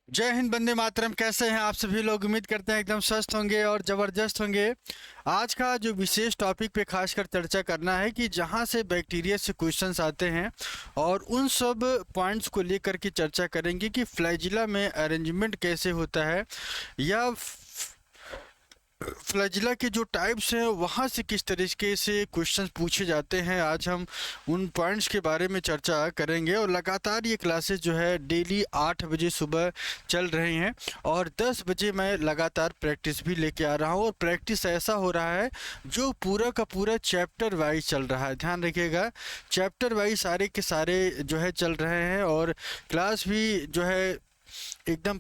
जय हिंद, वंदे मातरम। कैसे हैं आप सभी लोग? उम्मीद करते हैं एकदम स्वस्थ होंगे और ज़बरदस्त होंगे। आज का जो विशेष टॉपिक पे खासकर चर्चा करना है कि जहां से बैक्टीरिया से क्वेश्चंस आते हैं और उन सब पॉइंट्स को लेकर के चर्चा करेंगे कि फ्लैजिला में अरेंजमेंट कैसे होता है, या फ्लैजिला के जो टाइप्स हैं वहाँ से किस तरीके से क्वेश्चंस पूछे जाते हैं। आज हम उन पॉइंट्स के बारे में चर्चा करेंगे और लगातार ये क्लासेस जो है डेली 8 बजे सुबह चल रही हैं और 10 बजे मैं लगातार प्रैक्टिस भी लेके आ रहा हूँ। और प्रैक्टिस ऐसा हो रहा है जो पूरा का पूरा चैप्टर वाइज चल रहा है। ध्यान रखिएगा, चैप्टर वाइज सारे के सारे जो है चल रहे हैं और क्लास भी जो है एकदम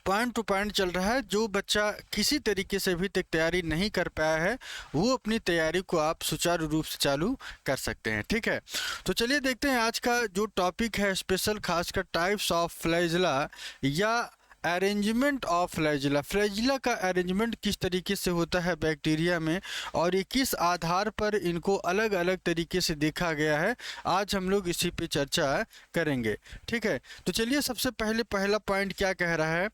पॉइंट टू पॉइंट चल रहा है। जो बच्चा किसी तरीके से अभी तक तैयारी नहीं कर पाया है वो अपनी तैयारी को आप सुचारू रूप से चालू कर सकते हैं। ठीक है, तो चलिए देखते हैं आज का जो टॉपिक है स्पेशल, खासकर टाइप्स ऑफ फ्लैजिला या अरेंजमेंट ऑफ फ्लैजिला। फ्लैजिला का अरेंजमेंट किस तरीके से होता है बैक्टीरिया में और ये किस आधार पर इनको अलग अलग तरीके से देखा गया है, आज हम लोग इसी पे चर्चा करेंगे। ठीक है, तो चलिए सबसे पहले पहला पॉइंट क्या कह रहा है,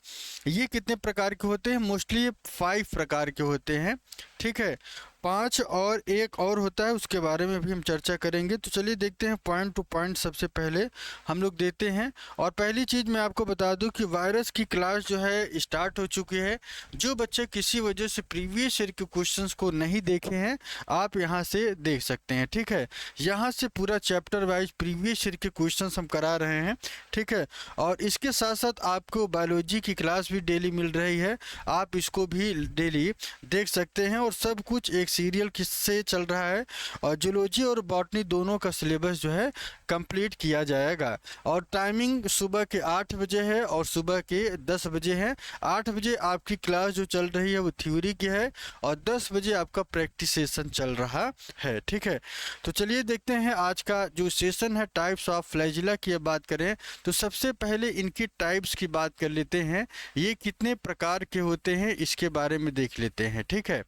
ये कितने प्रकार के होते हैं? मोस्टली 5 प्रकार के होते हैं। ठीक है, 5 और एक और होता है, उसके बारे में भी हम चर्चा करेंगे। तो चलिए देखते हैं पॉइंट टू पॉइंट सबसे पहले हम लोग देते हैं। और पहली चीज़ मैं आपको बता दूं कि वायरस की क्लास जो है स्टार्ट हो चुकी है। जो बच्चे किसी वजह से प्रीवियस ईयर के क्वेश्चंस को नहीं देखे हैं आप यहाँ से देख सकते हैं। ठीक है, यहाँ से पूरा चैप्टर वाइज प्रीवियस ईयर के क्वेश्चंस हम करा रहे हैं। ठीक है, और इसके साथ साथ आपको बायोलॉजी की क्लास भी डेली मिल रही है, आप इसको भी डेली देख सकते हैं। और सब कुछ एक सीरियल किससे चल रहा है और जूलॉजी और बॉटनी दोनों का सिलेबस जो है कंप्लीट किया जाएगा। और टाइमिंग सुबह के 8 बजे है और सुबह के 10 बजे है। 8 बजे आपकी क्लास जो चल रही है वो थ्योरी की है और 10 बजे आपका प्रैक्टिस सेशन चल रहा है। ठीक है, तो चलिए देखते हैं आज का जो सेशन है टाइप्स ऑफ फ्लैजिला की। बात करें तो सबसे पहले इनकी टाइप्स की बात कर लेते हैं, ये कितने प्रकार के होते हैं इसके बारे में देख लेते हैं। ठीक है,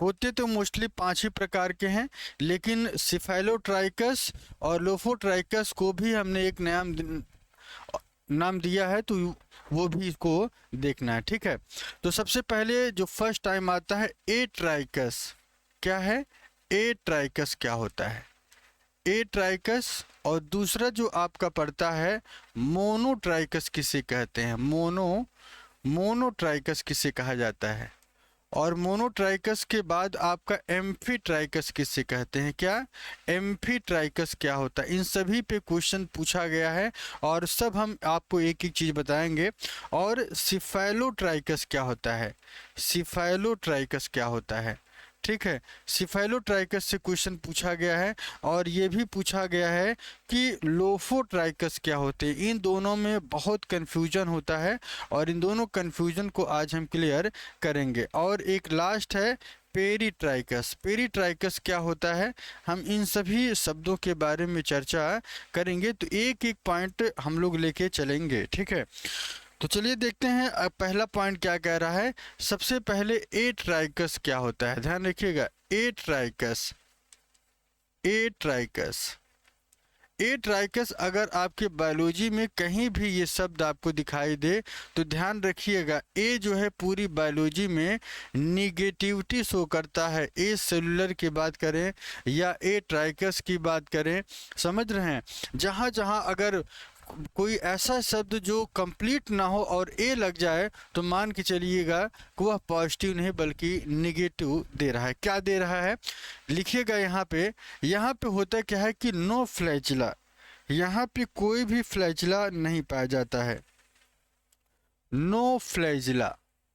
होते तो मोस्टली 5 ही प्रकार के हैं, लेकिन सिफेलोट्राइकस और लोफोट्राइकस को भी हमने एक नाम दिया है, तो वो भी इसको देखना है। ठीक है, तो सबसे पहले जो फर्स्ट टाइम आता है ए ट्राइकस। क्या है ए ट्राइकस? क्या होता है ए ट्राइकस? और दूसरा जो आपका पड़ता है मोनोट्राइकस किसे कहते हैं? मोनोट्राइकस किसे कहा जाता है? और मोनोट्राइकस के बाद आपका एम्फीट्राइकस किससे कहते हैं? क्या एम्फीट्राइकस क्या होता है? इन सभी पे क्वेश्चन पूछा गया है और सब हम आपको एक एक चीज़ बताएंगे। और सिफेलोट्राइकस क्या होता है? सिफेलोट्राइकस क्या होता है? ठीक है, सिफेलोट्राइकस से क्वेश्चन पूछा गया है और ये भी पूछा गया है कि लोफोट्राइकस क्या होते हैं। इन दोनों में बहुत कन्फ्यूजन होता है और इन दोनों कन्फ्यूजन को आज हम क्लियर करेंगे। और एक लास्ट है पेरीट्राइकस। पेरीट्राइकस क्या होता है? हम इन सभी शब्दों के बारे में चर्चा करेंगे, तो एक एक पॉइंट हम लोग लेके चलेंगे। ठीक है, तो चलिए देखते हैं अब पहला पॉइंट क्या कह रहा है। सबसे पहले ए ट्राइकस क्या होता है? ध्यान रखिएगा, ए ट्राइकस। ए ट्राइकस, ए ट्राइकस अगर आपके बायोलॉजी में कहीं भी ये शब्द आपको दिखाई दे तो ध्यान रखिएगा, ए जो है पूरी बायोलॉजी में निगेटिविटी शो करता है। ए सेलुलर की बात करें या ए ट्राइकस की बात करें, समझ रहे हैं? जहाँ जहाँ अगर कोई ऐसा शब्द जो कंप्लीट ना हो और ए लग जाए तो मान के चलिएगा कि वह पॉजिटिव नहीं बल्कि निगेटिव दे रहा है। क्या दे रहा है? लिखिएगा यहाँ पे होता क्या है कि नो फ्लैजिला, यहाँ पे कोई भी फ्लैजिला नहीं पाया जाता है। नो फ्लैजिला,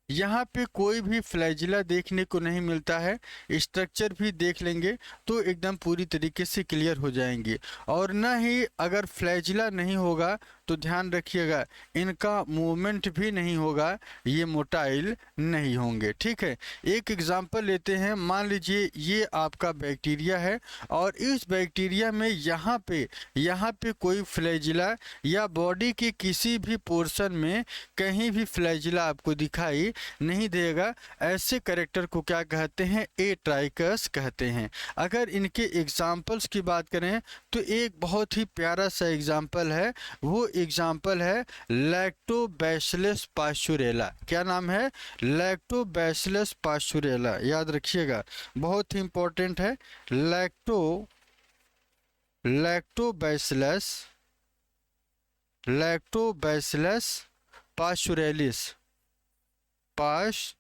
यहाँ पे कोई भी फ्लैजिला देखने को नहीं मिलता है। स्ट्रक्चर भी देख लेंगे तो एकदम पूरी तरीके से क्लियर हो जाएंगे। और न ही अगर फ्लैजिला नहीं होगा तो ध्यान रखिएगा इनका मूवमेंट भी नहीं होगा, ये मोटाइल नहीं होंगे। ठीक है, एक एग्जांपल लेते हैं। मान लीजिए ये आपका बैक्टीरिया है और इस बैक्टीरिया में यहाँ पे कोई फ्लैजिला या बॉडी के किसी भी पोर्शन में कहीं भी फ्लैजिला आपको दिखाई नहीं देगा, ऐसे कैरेक्टर को क्या कहते हैं, एट्राइकस कहते हैं। अगर इनके एग्जाम्पल्स की बात करें तो एक बहुत ही प्यारा सा एग्जाम्पल है, वो एग्जाम्पल है लैक्टोबैसिलस पास्चुरेला। क्या नाम है, लैक्टोबैसिलस पास्चुरेला, याद रखिएगा, बहुत ही इंपॉर्टेंट है। Lactobacillus Lactobacillus Pasteurellis Pasteurellis.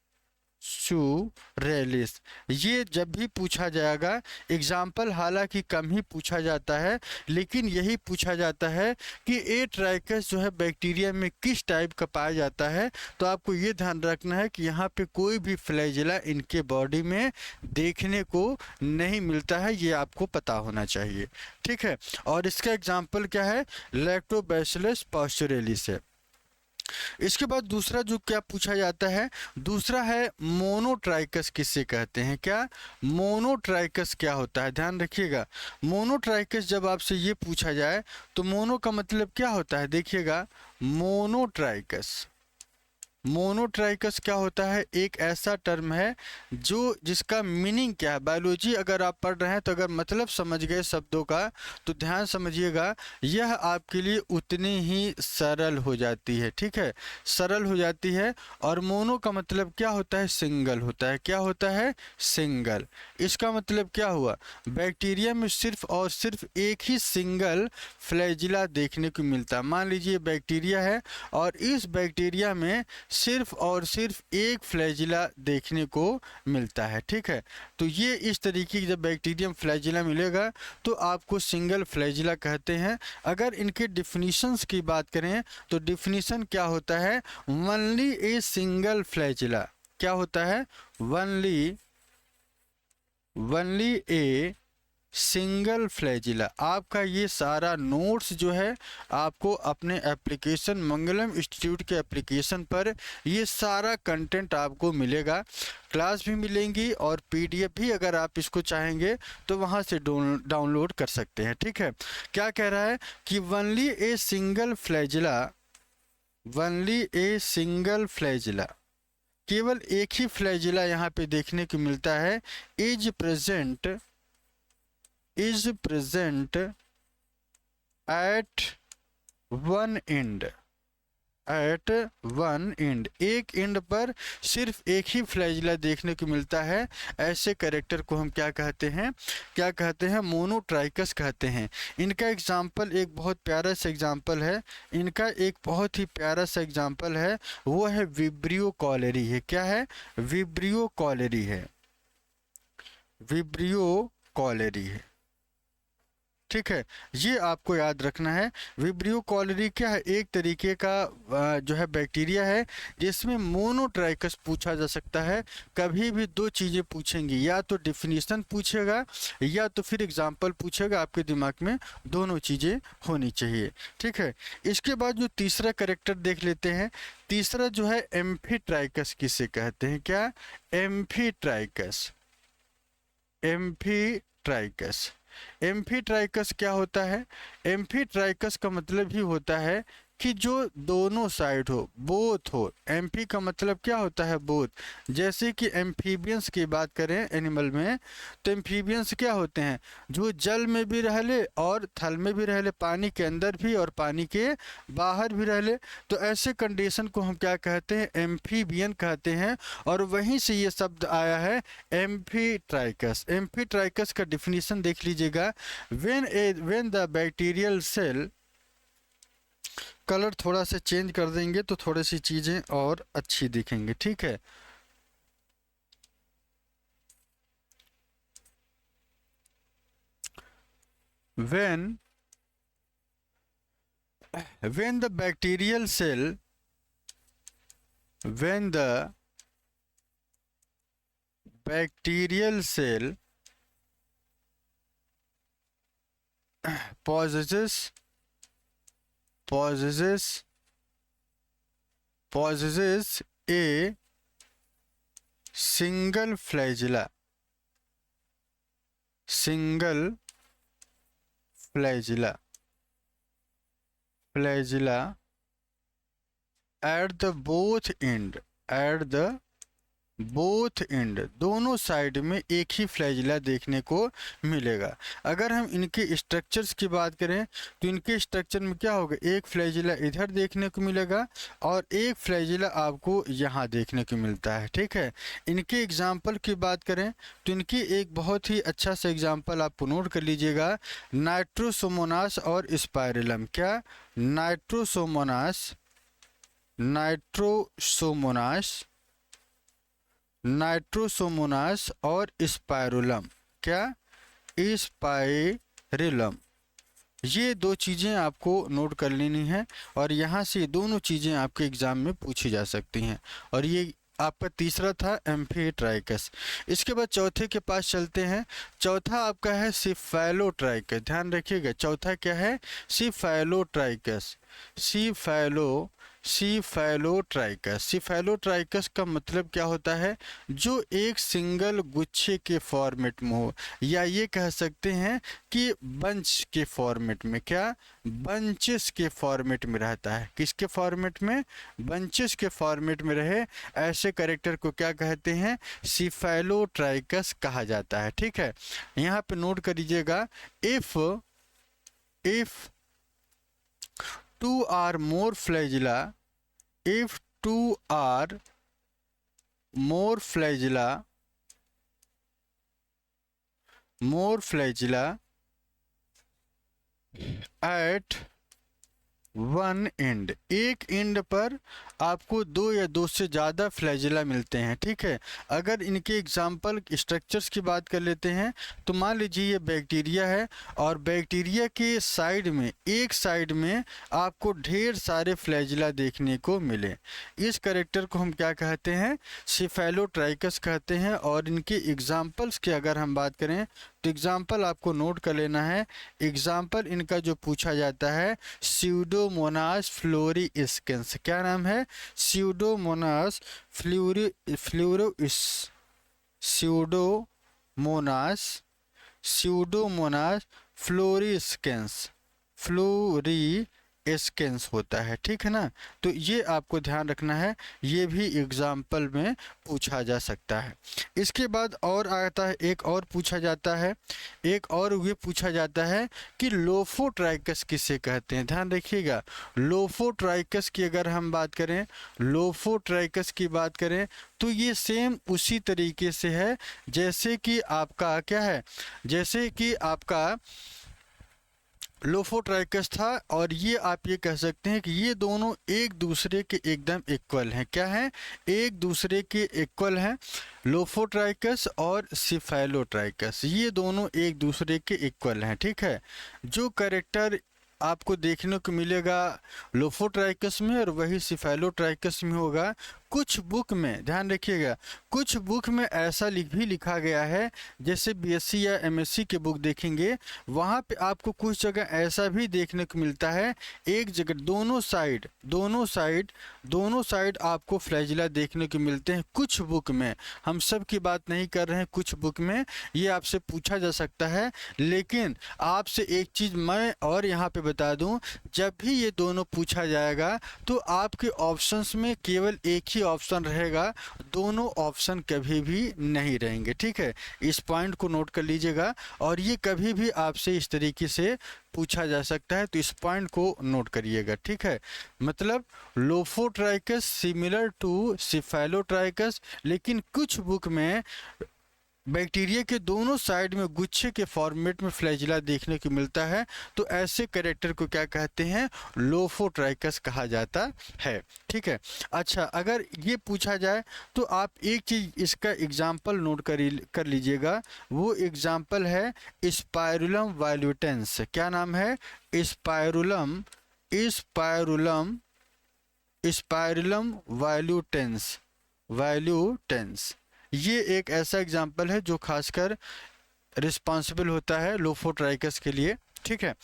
ये जब भी पूछा जाएगा, एग्जाम्पल हालांकि कम ही पूछा जाता है, लेकिन यही पूछा जाता है कि एट्राइकस जो है बैक्टीरिया में किस टाइप का पाया जाता है। तो आपको ये ध्यान रखना है कि यहाँ पे कोई भी फ्लैजिला इनके बॉडी में देखने को नहीं मिलता है, ये आपको पता होना चाहिए, ठीक है। और इसका एग्जाम्पल क्या है, लैक्टोबैसिलस पास्चुरेलिस है। इसके बाद दूसरा जो क्या पूछा जाता है, दूसरा है मोनोट्राइकस किसे कहते हैं। क्या, मोनोट्राइकस क्या होता है, ध्यान रखिएगा। मोनोट्राइकस जब आपसे ये पूछा जाए तो मोनो का मतलब क्या होता है, देखिएगा, मोनोट्राइकस क्या होता है, एक ऐसा टर्म है जो जिसका मीनिंग क्या है, बायोलॉजी अगर आप पढ़ रहे हैं तो अगर मतलब समझ गए शब्दों का तो ध्यान समझिएगा, यह आपके लिए उतनी ही सरल हो जाती है, ठीक है, सरल हो जाती है। और मोनो का मतलब क्या होता है, सिंगल होता है। क्या होता है, सिंगल। इसका मतलब क्या हुआ, बैक्टीरिया में सिर्फ और सिर्फ एक ही सिंगल फ्लैजिला देखने को मिलता है। मान लीजिए बैक्टीरिया है और इस बैक्टीरिया में सिर्फ और सिर्फ एक फ्लैजिला देखने को मिलता है, ठीक है। तो ये इस तरीके की जब बैक्टीरियम फ्लैजिला मिलेगा तो आपको सिंगल फ्लैजिला कहते हैं। अगर इनके डिफिनीशंस की बात करें तो डिफिनीशन क्या होता है, वनली ए सिंगल फ्लैजिला। क्या होता है, वनली ए सिंगल फ्लैजिला। आपका ये सारा नोट्स जो है आपको अपने एप्लीकेशन मंगलम इंस्टीट्यूट के एप्लीकेशन पर ये सारा कंटेंट आपको मिलेगा, क्लास भी मिलेंगी और पीडीएफ भी अगर आप इसको चाहेंगे तो वहाँ से डाउनलोड कर सकते हैं, ठीक है। क्या कह रहा है कि वनली ए सिंगल फ्लैजिला, केवल एक ही फ्लैजिला यहाँ पे देखने को मिलता है, is present at one and, एक एंड पर सिर्फ एक ही फ्लैजिला देखने को मिलता है। ऐसे कैरेक्टर को हम क्या कहते हैं, मोनोट्राइकस कहते हैं। इनका एग्जाम्पल एक बहुत प्यारा सा एग्जाम्पल है, वो है विब्रियो कॉलेरी है। क्या है, विब्रियो कॉलेरी है, ठीक है। ये आपको याद रखना है। विब्रियो कॉलेरी क्या है, एक तरीके का जो है बैक्टीरिया है जिसमें मोनोट्राइकस पूछा जा सकता है। कभी भी दो चीज़ें पूछेंगी, या तो डिफिनीशन पूछेगा या तो फिर एग्जाम्पल पूछेगा, आपके दिमाग में दोनों चीज़ें होनी चाहिए, ठीक है। इसके बाद जो तीसरा कैरेक्टर देख लेते हैं, तीसरा जो है एम्फीट्राइकस किसे कहते हैं। क्या, एम्फीट्राइकस क्या होता है, एम्फीट्राइकस का मतलब ही होता है कि जो दोनों साइड हो, बोथ हो। एम्फी का मतलब क्या होता है, बोथ। जैसे कि एम्फीबियंस की बात करें एनिमल में, तो एम्फीबियंस क्या होते हैं, जो जल में भी रह ले और थल में भी रह ले, पानी के अंदर भी और पानी के बाहर भी रह ले। तो ऐसे कंडीशन को हम क्या कहते हैं, एम्फीबियन कहते हैं। और वहीं से ये शब्द आया है एम्फीट्राइकस का डिफिनीशन देख लीजिएगा, when the bacterial cell, colour थोड़ा सा चेंज कर देंगे तो थोड़ी सी चीजें और अच्छी दिखेंगी, ठीक है। when the bacterial cell possesses a single flagella at the both end, at the both and, दोनों साइड में एक ही फ्लैजिला देखने को मिलेगा। अगर हम इनके स्ट्रक्चर्स की बात करें तो इनके स्ट्रक्चर में क्या होगा, एक फ्लैजिला इधर देखने को मिलेगा और एक फ्लैजिला आपको यहाँ देखने को मिलता है। ठीक है, इनके एग्जाम्पल की बात करें तो इनकी एक बहुत ही अच्छा सा एग्जाम्पल आपको नोट कर लीजिएगा, नाइट्रोसोमोनास और स्पाइरलम। क्या, नाइट्रोसोमोनास, नाइट्रोसोमोनास, नाइट्रोसोमोनास और स्पाइरुलम। क्या, स्पाइरुलम। ये दो चीज़ें आपको नोट कर लेनी है और यहाँ से दोनों चीज़ें आपके एग्ज़ाम में पूछी जा सकती हैं। और ये आपका तीसरा था एम्फीट्राइकस। इसके बाद चौथे के पास चलते हैं। चौथा आपका है सिफेलोट्राइकस। ध्यान रखिएगा, चौथा क्या है, सिफेलोट्राइकस। सिफेलोट्राइकस। सिफेलोट्राइकस का मतलब क्या होता है, जो एक सिंगल गुच्छे के फॉर्मेट में हो, या ये कह सकते हैं कि बंच के फॉर्मेट में। क्या, बंचेस के फॉर्मेट में रहता है। किसके फॉर्मेट में, बंचेस के फॉर्मेट में रहे, ऐसे कैरेक्टर को क्या कहते हैं, सिफेलोट्राइकस कहा जाता है। ठीक है, यहाँ पे नोट कर लीजिएगा, if two or more flagella, if two or more flagella at one and, एक एंड पर आपको दो या दो से ज़्यादा फ्लैजिला मिलते हैं। ठीक है, अगर इनके एग्जाम्पल स्ट्रक्चर्स की बात कर लेते हैं तो मान लीजिए ये बैक्टीरिया है और बैक्टीरिया के साइड में, एक साइड में आपको ढेर सारे फ्लैजिला देखने को मिले, इस कैरेक्टर को हम क्या कहते हैं, सिफेलोट्राइकस कहते हैं। और इनके एग्जाम्पल्स की अगर हम बात करें तो एग्जाम्पल आपको नोट कर लेना है। एग्जाम्पल इनका जो पूछा जाता है, स्यूडोमोनास फ्लोरिस्केंस। क्या नाम है, स्यूडोमोनास स्यूडोमोनास फ्लोरिस्केंस होता है। ठीक है ना, तो ये आपको ध्यान रखना है, ये भी एग्जाम्पल में पूछा जा सकता है। इसके बाद और आता है, एक और पूछा जाता है, एक और ये पूछा जाता है कि लोफोट्राइकस किसे कहते हैं। ध्यान रखिएगा, लोफोट्राइकस की अगर हम बात करें, लोफोट्राइकस की बात करें तो ये सेम उसी तरीके से है जैसे कि आपका क्या है, जैसे कि आपका लोफोट्राइकस था। और ये आप ये कह सकते हैं कि ये दोनों एक दूसरे के एकदम इक्वल हैं। क्या है, एक दूसरे के इक्वल हैं, लोफोट्राइकस और सिफेलोट्राइकस, ये दोनों एक दूसरे के इक्वल हैं। ठीक है, जो कैरेक्टर आपको देखने को मिलेगा लोफोट्राइकस में और वही सिफेलोट्राइकस में होगा। कुछ बुक में ध्यान रखिएगा, कुछ बुक में ऐसा भी लिखा गया है, जैसे बीएससी या एमएससी के बुक देखेंगे वहाँ पे आपको कुछ जगह ऐसा भी देखने को मिलता है, एक जगह दोनों साइड आपको फ्लैजिला देखने को मिलते हैं। कुछ बुक में, हम सब की बात नहीं कर रहे हैं, कुछ बुक में ये आपसे पूछा जा सकता है। लेकिन आपसे एक चीज़ मैं और यहाँ पे बता दूं, जब भी ये दोनों पूछा जाएगा तो आपके ऑप्शंस में केवल एक ही ऑप्शन रहेगा, दोनों ऑप्शन कभी भी नहीं रहेंगे। ठीक है, इस पॉइंट को नोट कर लीजिएगा और ये कभी भी आपसे इस तरीके से पूछा जा सकता है, तो इस पॉइंट को नोट करिएगा। ठीक है, मतलब लोफोट्राइकस सिमिलर टू सिफेलोट्राइकस, लेकिन कुछ बुक में बैक्टीरिया के दोनों साइड में गुच्छे के फॉर्मेट में फ्लैजिला देखने को मिलता है, तो ऐसे कैरेक्टर को क्या कहते हैं, लोफोट्राइकस कहा जाता है। ठीक है, अच्छा अगर ये पूछा जाए तो आप एक चीज़ इसका एग्जाम्पल नोट कर लीजिएगा, वो एग्जाम्पल है स्पाइरुलम वाल्यूटेंस। क्या नाम है, स्पाइरुलम वाल्यूटेंस। ये एक ऐसा एग्जाम्पल है जो खासकर रिस्पॉन्सिबल होता है लोफोट्राइकस के लिए। ठीक है,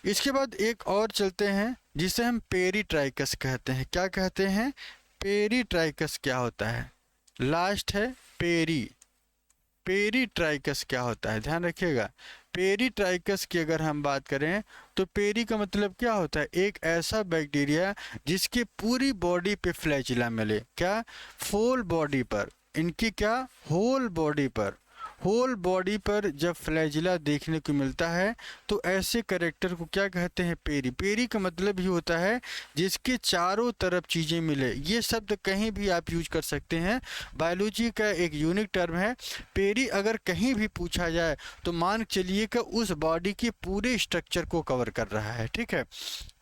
इसके बाद एक और चलते हैं जिसे हम पेरीट्राइकस कहते हैं। क्या कहते हैं, पेरीट्राइकस क्या होता है, लास्ट है पेरीट्राइकस क्या होता है, ध्यान रखिएगा। पेरीट्राइकस की अगर हम बात करें तो पेरी का मतलब क्या होता है, एक ऐसा बैक्टीरिया जिसकी पूरी बॉडी पे फ्लैजिला मिले, क्या, फुल बॉडी पर, इनकी क्या, होल बॉडी पर जब फ्लैजिला देखने को मिलता है तो ऐसे कैरेक्टर को क्या कहते हैं, पेरी। पेरी का मतलब ही होता है जिसके चारों तरफ चीज़ें मिले। ये शब्द कहीं भी आप यूज कर सकते हैं, बायोलॉजी का एक यूनिक टर्म है। पेरी अगर कहीं भी पूछा जाए तो मान चलिए कि उस बॉडी के पूरे स्ट्रक्चर को कवर कर रहा है, ठीक है।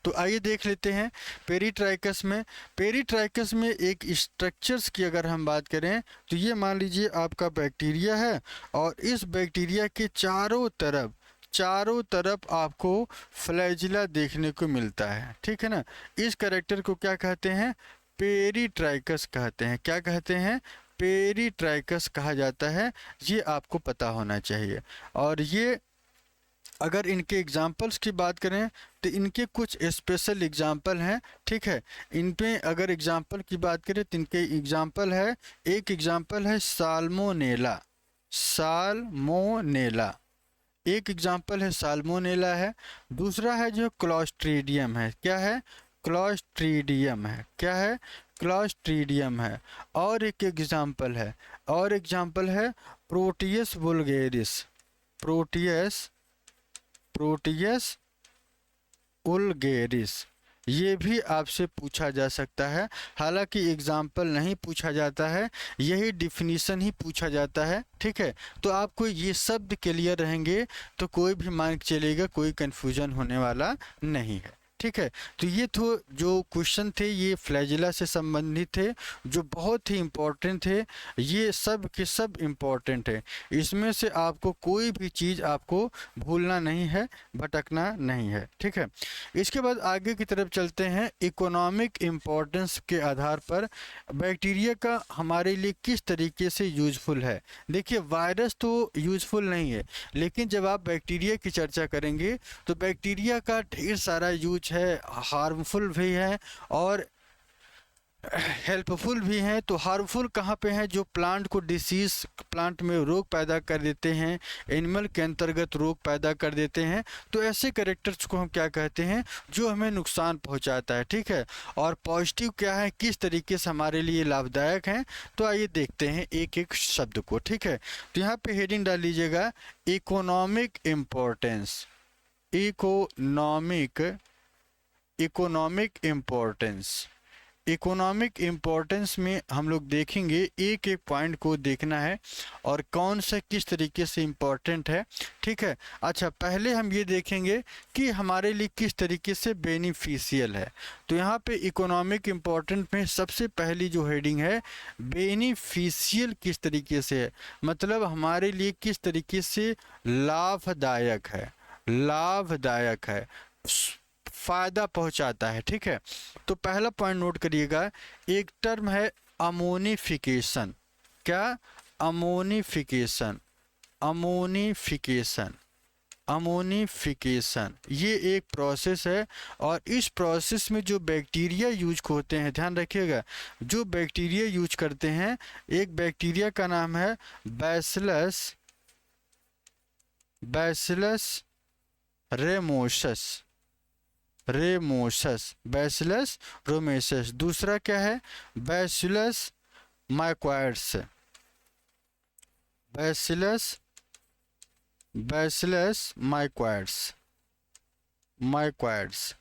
तो आइए देख लेते हैं पेरीट्राइकस में एक स्ट्रक्चर्स की अगर हम बात करें तो ये मान लीजिए आपका बैक्टीरिया है और इस बैक्टीरिया के चारों तरफ आपको फ्लैजिला देखने को मिलता है, ठीक है ना। इस कैरेक्टर को क्या कहते हैं, पेरीट्राइकस कहते हैं। क्या कहते हैं, पेरीट्राइकस कहा जाता है। ये आपको पता होना चाहिए। और ये अगर इनके एग्जाम्पल्स की बात करें तो इनके कुछ स्पेशल एग्जाम्पल हैं, ठीक है। इन पे अगर एग्जाम्पल की बात करें तो इनके एग्जाम्पल है, एक एग्जाम्पल है साल्मोनेला, एक एग्जाम्पल है साल्मोनेला है। दूसरा है जो क्लॉस्ट्रीडियम है, क्या है, क्लॉस्ट्रीडियम है, क्या है, क्लॉस्ट्रीडियम है। और एक एग्जाम्पल है प्रोटियस वुल्गेरिस, प्रोटियस उल्गेरिस। ये भी आपसे पूछा जा सकता है, हालांकि एग्जाम्पल नहीं पूछा जाता है, यही डिफिनीशन ही पूछा जाता है, ठीक है। तो आपको ये शब्द क्लियर रहेंगे तो कोई भी मान के चलेगा, कोई कंफ्यूजन होने वाला नहीं है, ठीक है। तो ये तो जो क्वेश्चन थे ये फ्लैजिला से संबंधित थे, जो बहुत ही इम्पोर्टेंट थे। ये सब के सब इम्पोर्टेंट है, इसमें से आपको कोई भी चीज़ आपको भूलना नहीं है, भटकना नहीं है, ठीक है। इसके बाद आगे की तरफ चलते हैं। इकोनॉमिक इम्पोर्टेंस के आधार पर बैक्टीरिया का हमारे लिए किस तरीके से यूजफुल है। देखिए वायरस तो यूजफुल नहीं है, लेकिन जब आप बैक्टीरिया की चर्चा करेंगे तो बैक्टीरिया का ढेर सारा यूज है, हार्मफुल भी है और हेल्पफुल भी हैं। तो हार्मफुल कहाँ पे हैं, जो प्लांट को डिसीज, प्लांट में रोग पैदा कर देते हैं, एनिमल के अंतर्गत रोग पैदा कर देते हैं। तो ऐसे कैरेक्टर्स को हम क्या कहते हैं, जो हमें नुकसान पहुंचाता है, ठीक है। और पॉजिटिव क्या है, किस तरीके से हमारे लिए लाभदायक हैं। तो आइए देखते हैं एक एक शब्द को, ठीक है। तो यहाँ पे हेडिंग डाल लीजिएगा इकोनॉमिक इम्पोर्टेंस, इकोनॉमिक इम्पोर्टेंस में हम लोग देखेंगे, एक एक पॉइंट को देखना है और कौन सा किस तरीके से इम्पोर्टेंट है, ठीक है। अच्छा, पहले हम ये देखेंगे कि हमारे लिए किस तरीके से बेनिफिशियल है। तो यहाँ पे इकोनॉमिक इम्पोर्टेंट में सबसे पहली जो हेडिंग है, बेनिफिशियल किस तरीके से है, मतलब हमारे लिए किस तरीके से लाभदायक है, फायदा पहुंचाता है, ठीक है। तो पहला पॉइंट नोट करिएगा, एक टर्म है अमोनिफिकेशन। क्या, अमोनिफिकेशन ये एक प्रोसेस है। और इस प्रोसेस में जो बैक्टीरिया यूज होते हैं, ध्यान रखिएगा, जो बैक्टीरिया यूज करते हैं, एक बैक्टीरिया का नाम है बैसिलस बैसिलस रोमेसस। दूसरा क्या है, बैसिलस माइक्वाइड्स।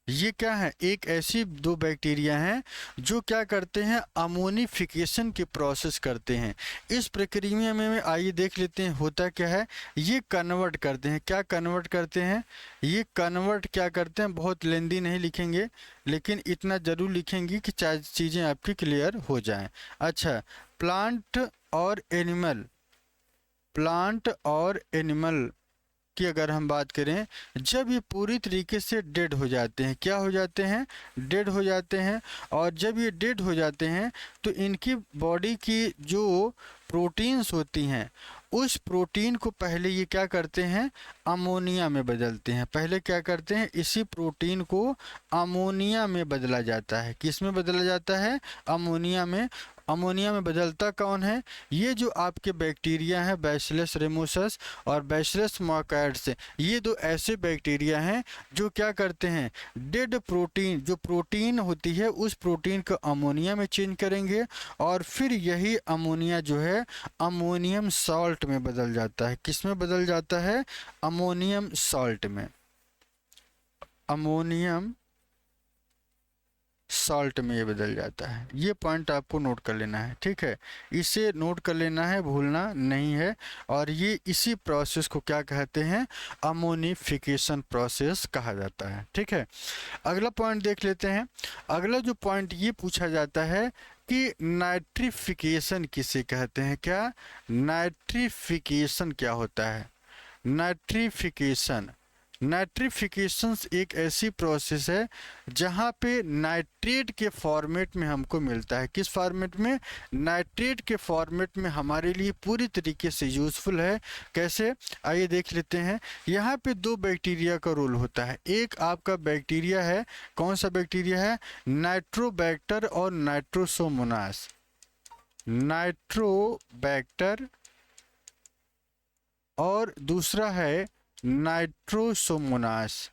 ये क्या है, एक ऐसी दो बैक्टीरिया हैं जो क्या करते हैं, अमोनिफिकेशन की प्रोसेस करते हैं। इस प्रक्रिया में आइए देख लेते हैं होता क्या है। ये कन्वर्ट करते हैं, क्या कन्वर्ट करते हैं, ये कन्वर्ट क्या करते हैं, बहुत लेंदी नहीं लिखेंगे लेकिन इतना ज़रूर लिखेंगे कि चीज़ें आपकी क्लियर हो जाएं। अच्छा, प्लांट और एनिमल की अगर हम बात करें, जब ये पूरी तरीके से डेड हो जाते हैं, क्या हो जाते हैं, डेड हो जाते हैं। और जब ये डेड हो जाते हैं तो इनकी बॉडी की जो प्रोटीन्स होती हैं, उस प्रोटीन को पहले ये क्या करते हैं, अमोनिया में बदलते हैं। पहले क्या करते हैं, इसी प्रोटीन को अमोनिया में बदला जाता है। किस में बदला जाता है, अमोनिया में। अमोनिया में बदलता कौन है? ये जो आपके बैक्टीरिया हैं बैसिलस रेमोसस और बैसिलस मोनोकाइट्स, ये दो ऐसे बैक्टीरिया हैं जो क्या करते हैं, डेड प्रोटीन, जो प्रोटीन होती है उस प्रोटीन को अमोनिया में चेंज करेंगे और फिर यही अमोनिया जो है अमोनियम सॉल्ट में बदल जाता है। किस में बदल जाता है? अमोनियम सॉल्ट में, अमोनियम सॉल्ट में ये बदल जाता है। ये पॉइंट आपको नोट कर लेना है, ठीक है, इसे नोट कर लेना है, भूलना नहीं है। और ये इसी प्रोसेस को क्या कहते हैं? अमोनिफिकेशन प्रोसेस कहा जाता है, ठीक है। अगला पॉइंट देख लेते हैं। अगला जो पॉइंट ये पूछा जाता है कि नाइट्रिफिकेशन किसे कहते हैं? क्या नाइट्रिफिकेशन क्या होता है? नाइट्रिफिकेशन, नाइट्रिफिकेशन एक ऐसी प्रोसेस है जहाँ पे नाइट्रेट के फॉर्मेट में हमको मिलता है। किस फॉर्मेट में? नाइट्रेट के फॉर्मेट में हमारे लिए पूरी तरीके से यूज़फुल है। कैसे? आइए देख लेते हैं। यहाँ पे दो बैक्टीरिया का रोल होता है। एक आपका बैक्टीरिया है, कौन सा बैक्टीरिया है? नाइट्रोबैक्टर और नाइट्रोसोमोनास। नाइट्रोबैक्टर और दूसरा है नाइट्रोसोमोनास,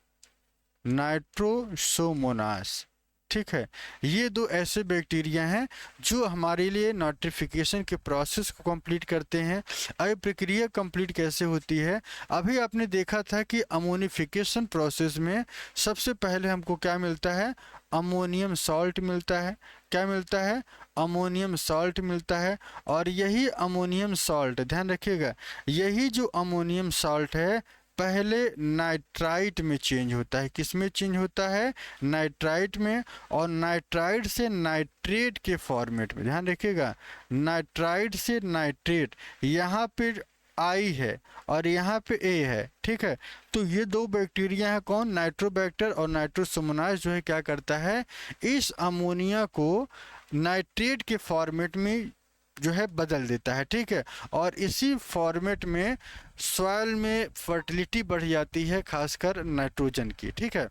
नाइट्रोसोमोनास, ठीक है। ये दो ऐसे बैक्टीरिया हैं जो हमारे लिए नाइट्रिफिकेशन के प्रोसेस को कंप्लीट करते हैं। अब प्रक्रिया कंप्लीट कैसे होती है? अभी आपने देखा था कि अमोनिफिकेशन प्रोसेस में सबसे पहले हमको क्या मिलता है? अमोनियम सॉल्ट मिलता है। क्या मिलता है? अमोनियम सॉल्ट मिलता है। और यही अमोनियम सॉल्ट, ध्यान रखिएगा, यही जो अमोनियम सॉल्ट है पहले नाइट्राइट में चेंज होता है। किस में चेंज होता है? नाइट्राइट में। और नाइट्राइट से नाइट्रेट के फॉर्मेट में, ध्यान रखिएगा, नाइट्राइट से नाइट्रेट, यहाँ पे आई है और यहाँ पे ए है, ठीक है। तो ये दो बैक्टीरिया हैं, कौन? नाइट्रोबैक्टर और नाइट्रोसोमोनास, जो है क्या करता है, इस अमोनिया को नाइट्रेट के फॉर्मेट में जो है बदल देता है, ठीक है। और इसी फॉर्मेट में सॉइल में फर्टिलिटी बढ़ जाती है, खासकर नाइट्रोजन की, ठीक है।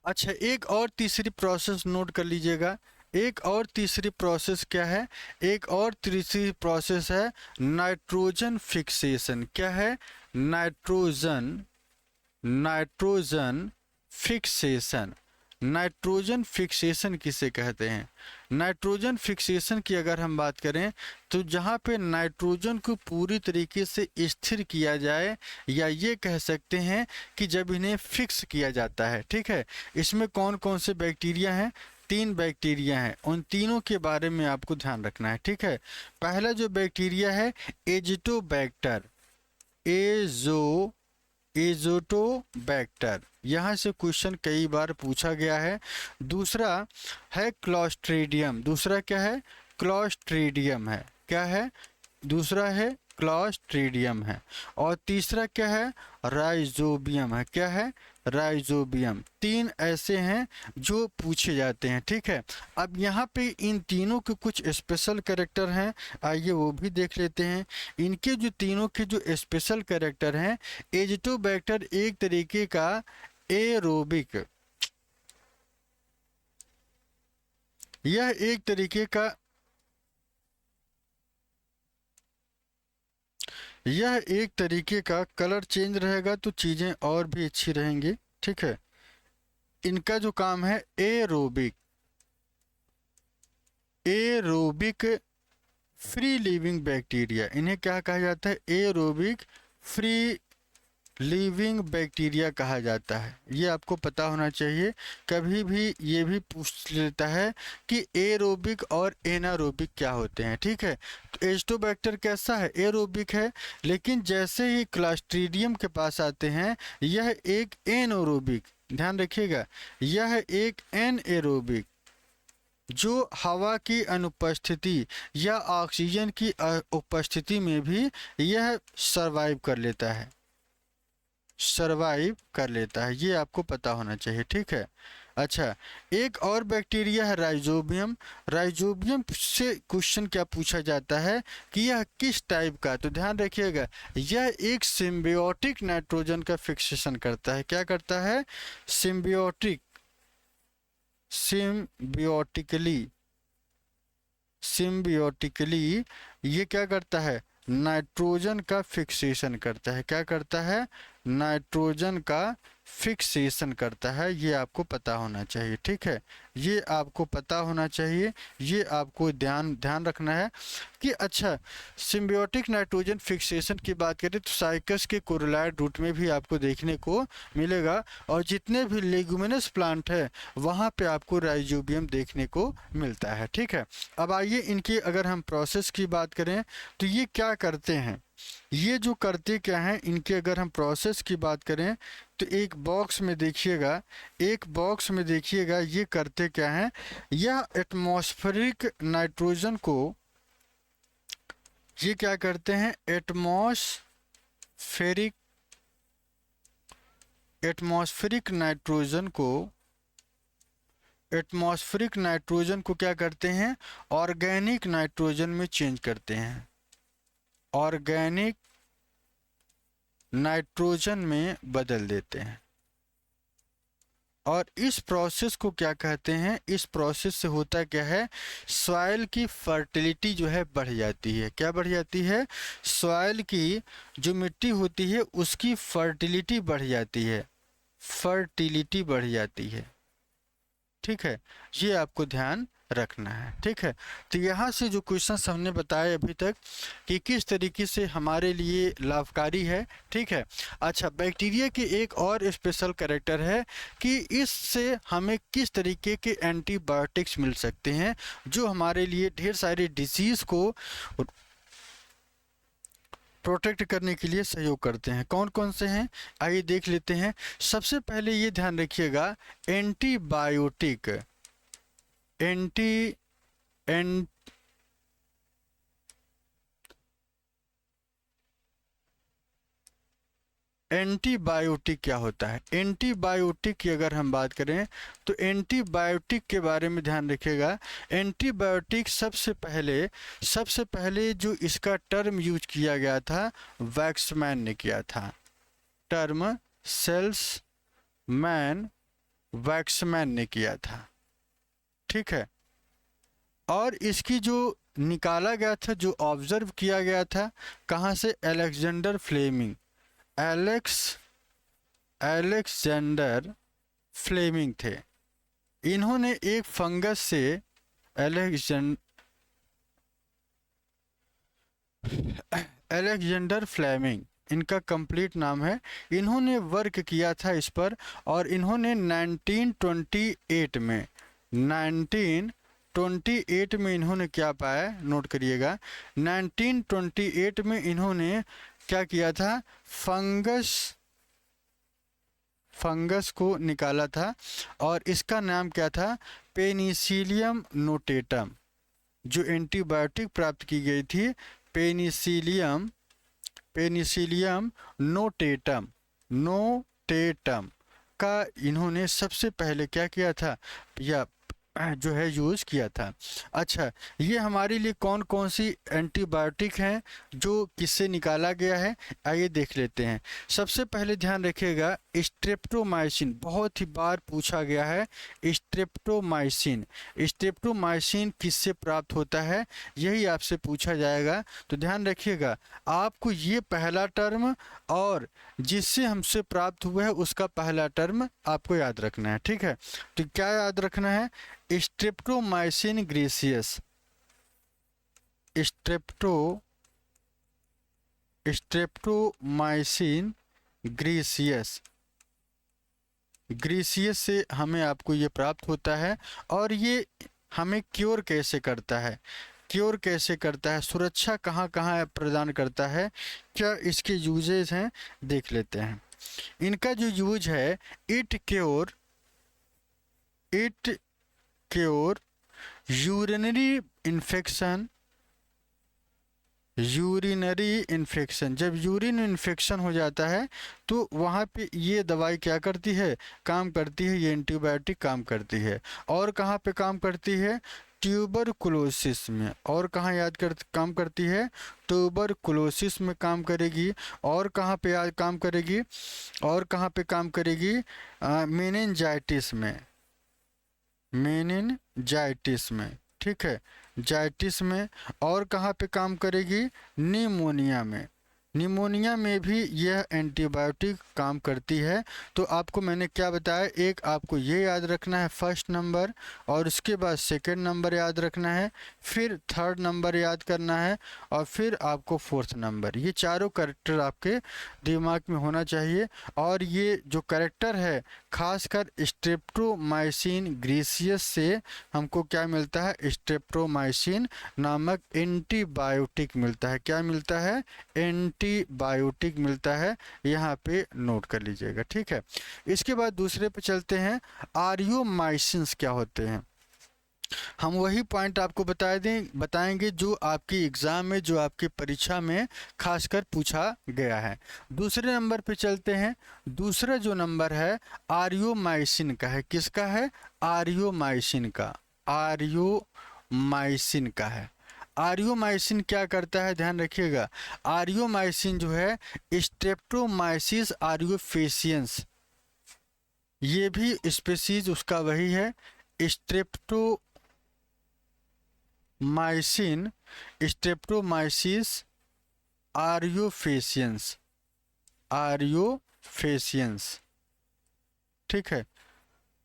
अच्छा, एक और तीसरी प्रोसेस नोट कर लीजिएगा। एक और तीसरी प्रोसेस क्या है? एक और तीसरी प्रोसेस है नाइट्रोजन फिक्सेशन। क्या है? Nitrogen, nitrogen fixation. Nitrogen fixation किसे कहते हैं? नाइट्रोजन फिक्सेशन की अगर हम बात करें तो जहाँ पे नाइट्रोजन को पूरी तरीके से स्थिर किया जाए, या ये कह सकते हैं कि जब इन्हें फिक्स किया जाता है, ठीक है। इसमें कौन कौन से बैक्टीरिया हैं? 3 बैक्टीरिया हैं। उन तीनों के बारे में आपको ध्यान रखना है, ठीक है। पहला जो बैक्टीरिया है एजिटोबैक्टर, एजोटोबैक्टर, यहाँ से क्वेश्चन कई बार पूछा गया है। दूसरा है क्लॉस्ट्रीडियम। दूसरा क्या है? क्लॉस्ट्रीडियम है। क्या है? दूसरा है क्लॉस्ट्रीडियम है। और तीसरा क्या है? राइजोबियम है। क्या है? राइजोबियम। 3 ऐसे हैं जो पूछे जाते हैं, ठीक है। अब यहाँ पे इन तीनों के कुछ स्पेशल कैरेक्टर हैं, आइए वो भी देख लेते हैं। इनके जो तीनों के जो स्पेशल कैरेक्टर हैं, एजिटोबैक्टर एक तरीके का एरोबिक, यह एक तरीके का कलर चेंज रहेगा तो चीज़ें और भी अच्छी रहेंगी, ठीक है। इनका जो काम है aerobic, aerobic free living bacteria, इन्हें क्या कहा जाता है? एरोबिक फ्री लिविंग बैक्टीरिया कहा जाता है। ये आपको पता होना चाहिए। कभी भी ये भी पूछ लेता है कि एरोबिक और एनारोबिक क्या होते हैं, ठीक है। तो एजिटोबैक्टर कैसा है? एरोबिक है। लेकिन जैसे ही क्लॉस्ट्रीडियम के पास आते हैं, यह एक एनएरोबिक, ध्यान रखिएगा, यह एक एनएरोबिक, जो हवा की अनुपस्थिति या ऑक्सीजन की उपस्थिति में भी यह सरवाइव कर लेता है, सरवाइव कर लेता है। ये आपको पता होना चाहिए, ठीक है। अच्छा, एक और बैक्टीरिया है राइजोबियम। राइजोबियम से क्वेश्चन क्या पूछा जाता है कि यह किस टाइप का? तो ध्यान रखिएगा, यह एक सिम्बियोटिक नाइट्रोजन का फिक्सेशन करता है। क्या करता है? सिम्बियोटिक, सिम्बियोटिकली सिम्बियोटिकली ये क्या करता है, नाइट्रोजन का फिक्सेशन करता है। क्या करता है, नाइट्रोजन का फिक्सेशन करता है। ये आपको पता होना चाहिए, ठीक है, ये आपको पता होना चाहिए, ये आपको ध्यान ध्यान रखना है कि अच्छा सिम्बियोटिक नाइट्रोजन फिक्सेशन की बात करें तो साइकस के कोरोलाइड रूट में भी आपको देखने को मिलेगा, और जितने भी लेगुमिनस प्लांट है वहाँ पे आपको राइजोबियम देखने को मिलता है, ठीक है। अब आइए इनकी अगर हम प्रोसेस की बात करें तो ये क्या करते हैं, ये जो करते क्या हैं, इनके अगर हम प्रोसेस की बात करें तो एक बॉक्स में देखिएगा, एक बॉक्स में देखिएगा ये करते क्या हैं, यह एटमॉस्फेरिक नाइट्रोजन को ये क्या करते हैं, एटमॉस्फेरिक एटमॉस्फेरिक नाइट्रोजन को क्या करते हैं, ऑर्गेनिक नाइट्रोजन में चेंज करते हैं, ऑर्गेनिक नाइट्रोजन में बदल देते हैं। और इस प्रोसेस को क्या कहते हैं, इस प्रोसेस से होता क्या है, सॉइल की फर्टिलिटी जो है बढ़ जाती है। क्या बढ़ जाती है, सॉइल की जो मिट्टी होती है उसकी फर्टिलिटी बढ़ जाती है, फर्टिलिटी बढ़ जाती है, ठीक है, ये आपको ध्यान रखना है, ठीक है। तो यहाँ से जो क्वेश्चंस हमने बताए अभी तक कि किस तरीके से हमारे लिए लाभकारी है, ठीक है। अच्छा, बैक्टीरिया की एक और स्पेशल कैरेक्टर है कि इससे हमें किस तरीके के एंटीबायोटिक्स मिल सकते हैं जो हमारे लिए ढेर सारी डिजीज़ को प्रोटेक्ट करने के लिए सहयोग करते हैं। कौन कौन से हैं, आइए देख लेते हैं। सबसे पहले ये ध्यान रखिएगा, एंटीबायोटिक, एंटीबायोटिक क्या होता है। एंटीबायोटिक की अगर हम बात करें तो एंटीबायोटिक के बारे में ध्यान रखिएगा। एंटीबायोटिक सबसे पहले जो इसका टर्म यूज किया गया था वैक्समैन ने किया था, टर्म सेल्समैन वैक्समैन ने किया था, ठीक है। और इसकी जो निकाला गया था, जो ऑब्जर्व किया गया था, कहाँ से, अलेक्जेंडर फ्लेमिंग, अलेक्जेंडर फ्लेमिंग थे। इन्होंने एक फंगस से अलेक्जेंडर फ्लेमिंग इनका कंप्लीट नाम है, इन्होंने वर्क किया था इस पर, और इन्होंने 1928 में इन्होंने क्या पाया, नोट करिएगा, 1928 में इन्होंने क्या किया था, फंगस को निकाला था, और इसका नाम क्या था, पेनिसिलियम नोटेटम। जो एंटीबायोटिक प्राप्त की गई थी, पेनिसिलियम नोटेटम का इन्होंने सबसे पहले क्या किया था, या जो है यूज़ किया था। अच्छा, ये हमारे लिए कौन कौन सी एंटीबायोटिक हैं जो किससे निकाला गया है, आइए देख लेते हैं। सबसे पहले ध्यान रखिएगा, स्ट्रेप्टोमाइसिन, बहुत ही बार पूछा गया है। स्ट्रेप्टोमाइसिन किससे प्राप्त होता है, यही आपसे पूछा जाएगा, तो ध्यान रखिएगा। आपको ये पहला टर्म और जिससे हमसे प्राप्त हुआ है उसका पहला टर्म आपको याद रखना है, ठीक है। तो क्या याद रखना है, स्ट्रेप्टोमाइसिन ग्रेसियस, स्ट्रेप्टोमाइसिन ग्रेसियस से हमें आपको ये प्राप्त होता है। और ये हमें क्योर कैसे करता है, सुरक्षा कहाँ कहाँ प्रदान करता है, क्या इसके यूजेस हैं, देख लेते हैं। इनका जो यूज है, इट क्योर यूरिनरी इन्फेक्शन, जब यूरिन इन्फेक्शन हो जाता है तो वहाँ पे ये दवाई क्या करती है, काम करती है, ये एंटीबायोटिक काम करती है। और कहाँ पे काम करती है, ट्यूबरकुलोसिस में। और कहाँ काम करती है, ट्यूबरकुलोसिस में काम करेगी। और कहाँ पे काम करेगी, मेनिनजाइटिस में, ठीक है, जाइटिस में। और कहाँ पे काम करेगी? निमोनिया में। निमोनिया में भी यह एंटीबायोटिक काम करती है। तो आपको मैंने क्या बताया, एक आपको ये याद रखना है फर्स्ट नंबर, और उसके बाद सेकंड नंबर याद रखना है, फिर थर्ड नंबर याद करना है, और फिर आपको फोर्थ नंबर। ये चारों कैरेक्टर आपके दिमाग में होना चाहिए। और ये जो कैरेक्टर है, खासकर स्ट्रेप्टोमाइसिन ग्रीसियस से हमको क्या मिलता है? स्ट्रेप्टोमाइसिन नामक एंटीबायोटिक मिलता है। क्या मिलता है? एंटीबायोटिक मिलता है। यहाँ पे नोट कर लीजिएगा, ठीक है। इसके बाद दूसरे पे चलते हैं, आरियोमाइसिन्स क्या होते हैं। हम वही पॉइंट आपको बताएंगे जो आपकी एग्जाम में, जो आपकी परीक्षा में खासकर पूछा गया है। दूसरे नंबर पे चलते हैं। दूसरा जो नंबर है आरियोमाइसिन का है। किसका है? आरियोमाइसिन का। आरियोमाइसिन का है। आरियोमाइसिन क्या करता है, ध्यान रखिएगा। आरियोमाइसिन जो है स्ट्रेप्टोमाइसिस आरियोफेसियंस, ये भी स्पीशीज उसका वही है। स्ट्रेप्टोमाइसिस आरियोफेसियंस, आरियोफेसियंस, ठीक है,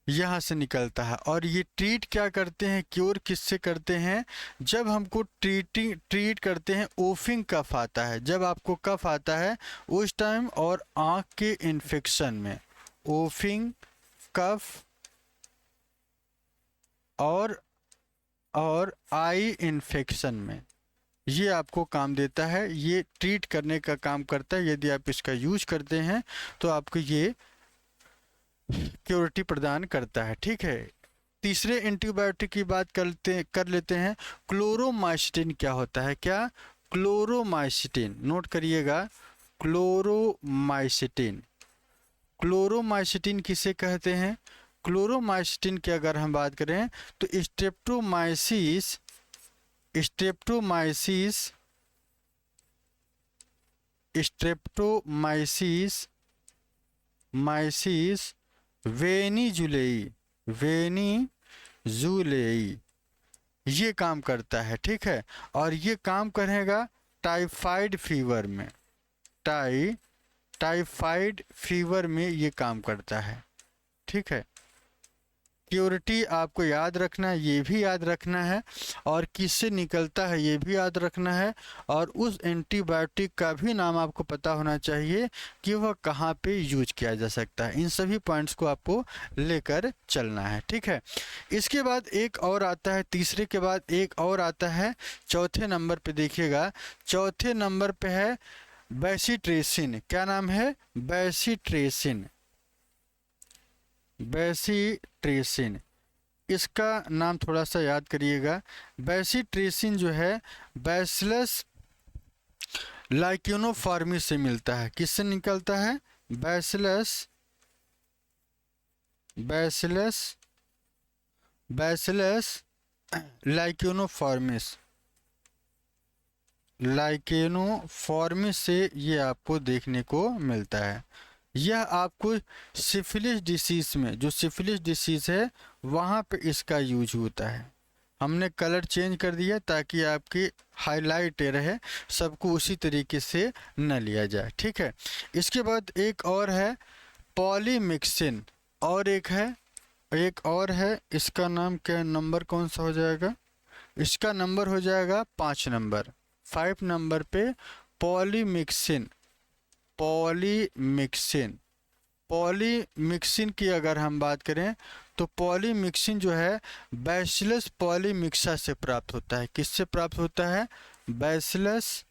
यहाँ से निकलता है। और ये ट्रीट क्या करते हैं, क्योर किससे करते हैं? जब हमको ट्रीट करते हैं, ओफिंग कफ आता है, जब आपको कफ आता है उस टाइम, और आँख के इन्फेक्शन में, ओफिंग कफ और आई इन्फेक्शन में, ये आपको काम देता है। ये ट्रीट करने का काम करता है। यदि आप इसका यूज करते हैं तो आपको ये सिक्योरिटी प्रदान करता है, ठीक है। तीसरे एंटीबायोटिक की बात कर लेते हैं। क्लोरोमाइसिटिन क्या होता है? क्या? क्लोरोमाइसिटिन, नोट करिएगा, क्लोरोमाइसिटिन। क्लोरोमाइसिटिन किसे कहते हैं? क्लोरोमाइसिटिन की अगर हम बात करें तो स्ट्रेप्टोमाइसिस वेनिजुलेई ये काम करता है, ठीक है। और ये काम करेगा टाइफाइड फीवर में, टाइफाइड फीवर में ये काम करता है, ठीक है। प्योरिटी आपको याद रखना है, ये भी याद रखना है, और किससे निकलता है ये भी याद रखना है, और उस एंटीबायोटिक का भी नाम आपको पता होना चाहिए कि वह कहाँ पे यूज किया जा सकता है। इन सभी पॉइंट्स को आपको लेकर चलना है, ठीक है। इसके बाद एक और आता है, तीसरे के बाद एक और आता है चौथे नंबर पे। देखिएगा, चौथे नंबर पे है बेसिट्रेसिन। क्या नाम है? बेसिट्रेसिन। बेसिट्रेसिन, इसका नाम थोड़ा सा याद करिएगा। बेसिट्रेसिन जो है बैसिलस लाइकेनोफॉर्मिस से मिलता है। किससे निकलता है? बैसिलस लाइकेनोफॉर्मिस से ये आपको देखने को मिलता है। यह आपको सिफिलिस डिसीज में, जो सिफिलिस डिसीज है वहाँ पे इसका यूज होता है। हमने कलर चेंज कर दिया ताकि आपकी हाईलाइट रहे, सबको उसी तरीके से न लिया जाए, ठीक है। इसके बाद एक और है पॉलीमिक्सिन, और एक और है, इसका नाम क्या, नंबर कौन सा हो जाएगा? इसका नंबर हो जाएगा 5 नंबर। 5 नंबर पे पॉलीमिक्सिन की अगर हम बात करें तो पॉलीमिक्सिन जो है बैसिलस पॉलीमिक्सा से प्राप्त होता है। किससे प्राप्त होता है? बैसिलस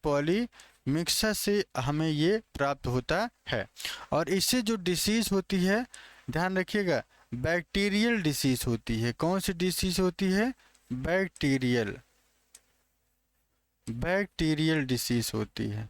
पॉलीमिक्सा से हमें ये प्राप्त होता है। और इससे जो डिसीज होती है, ध्यान रखिएगा, बैक्टीरियल डिसीज होती है। कौन सी डिसीज होती है? बैक्टीरियल डिसीज होती है।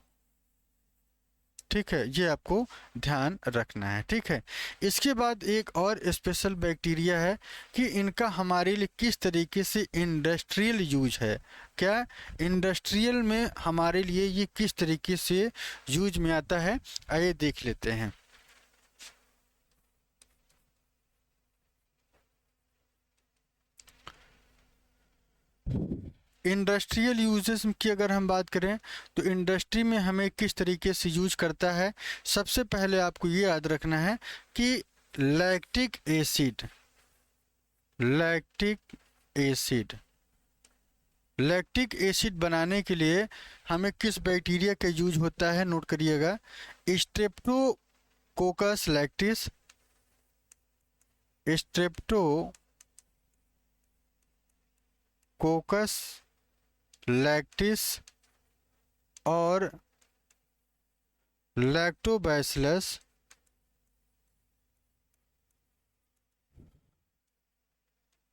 ठीक है, ये आपको ध्यान रखना है। ठीक है, इसके बाद एक और स्पेशल बैक्टीरिया है कि इनका हमारे लिए किस तरीके से इंडस्ट्रियल यूज है। क्या इंडस्ट्रियल में हमारे लिए ये किस तरीके से यूज में आता है, आइए देख लेते हैं। इंडस्ट्रियल यूजेस की अगर हम बात करें तो इंडस्ट्री में हमें किस तरीके से यूज करता है, सबसे पहले आपको ये याद रखना है कि lactic acid, lactic acid, lactic acid बनाने के लिए हमें किस बैक्टीरिया का यूज होता है, नोट करिएगा, स्ट्रेप्टोकोकस लैक्टिस, स्ट्रेप्टोकोकस लैक्टिस और लैक्टोबैसिलस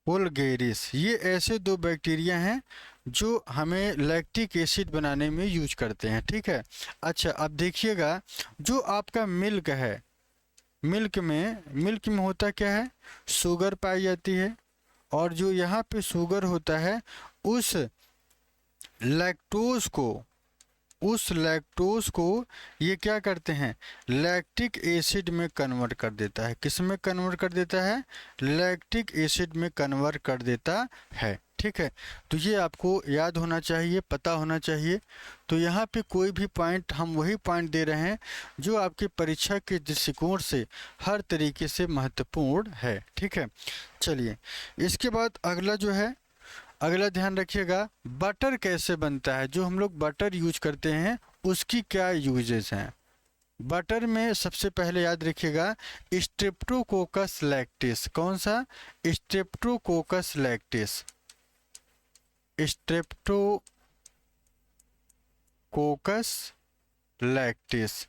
वुल्गेरिस। ये ऐसे दो बैक्टीरिया हैं जो हमें लैक्टिक एसिड बनाने में यूज करते हैं। ठीक है, अच्छा अब देखिएगा, जो आपका मिल्क है, मिल्क में होता क्या है, शुगर पाई जाती है, और जो यहाँ पे शुगर होता है उस लैक्टोज को, ये क्या करते हैं, लैक्टिक एसिड में कन्वर्ट कर देता है। किस में कन्वर्ट कर देता है, लैक्टिक एसिड में कन्वर्ट कर देता है। ठीक है, तो ये आपको याद होना चाहिए, पता होना चाहिए। तो यहाँ पे कोई भी पॉइंट, हम वही पॉइंट दे रहे हैं जो आपकी परीक्षा के दृष्टिकोण से हर तरीके से महत्वपूर्ण है। ठीक है, चलिए इसके बाद अगला जो है, अगला ध्यान रखिएगा, बटर कैसे बनता है, जो हम लोग बटर यूज करते हैं उसकी क्या यूजेस हैं। बटर में सबसे पहले याद रखिएगा स्ट्रेप्टोकोकस लैक्टिस। कौन सा, स्ट्रेप्टोकोकस लैक्टिस, स्ट्रेप्टोकोकस लैक्टिस,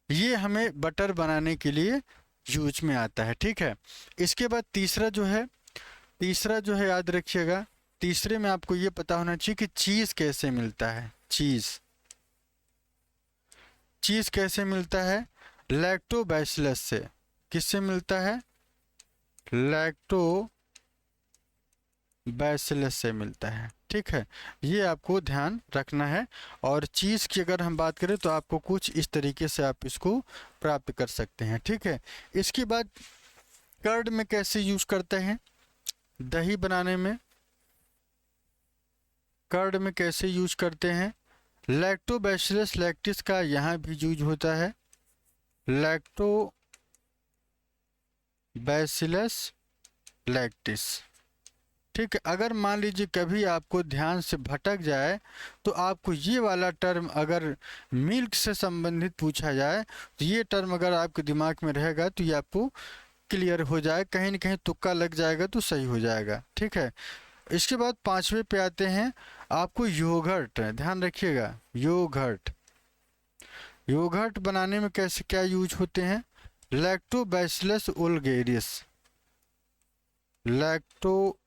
ये हमें बटर बनाने के लिए यूज में आता है। ठीक है, इसके बाद तीसरा जो है याद रखिएगा, तीसरे में आपको ये पता होना चाहिए कि चीज़ कैसे मिलता है। चीज़ कैसे मिलता है, लैक्टोबैसिलस से। किससे मिलता है, लैक्टोबैसिलस से मिलता है। ठीक है, ये आपको ध्यान रखना है। और चीज़ की अगर हम बात करें तो आपको कुछ इस तरीके से आप इसको प्राप्त कर सकते हैं। ठीक है, इसके बाद कर्ड में कैसे यूज करते हैं, दही बनाने में कर्ड में कैसे यूज करते हैं, लैक्टोबैसिलस लैक्टिस का यहाँ भी यूज होता है, लैक्टोबैसिलस लैक्टिस। ठीक है, अगर मान लीजिए कभी आपको ध्यान से भटक जाए तो आपको ये वाला टर्म अगर मिल्क से संबंधित पूछा जाए तो ये टर्म अगर आपके दिमाग में रहेगा तो ये आपको क्लियर हो जाए, कहीं न कहीं तुक्का लग जाएगा तो सही हो जाएगा। ठीक है, इसके बाद पांचवे पे आते हैं, आपको योगर्ट, ध्यान रखिएगा, योगर्ट बनाने में कैसे क्या यूज होते हैं, लैक्टोबैसिलस वुल्गेरिस, लैक्टोबैसिलस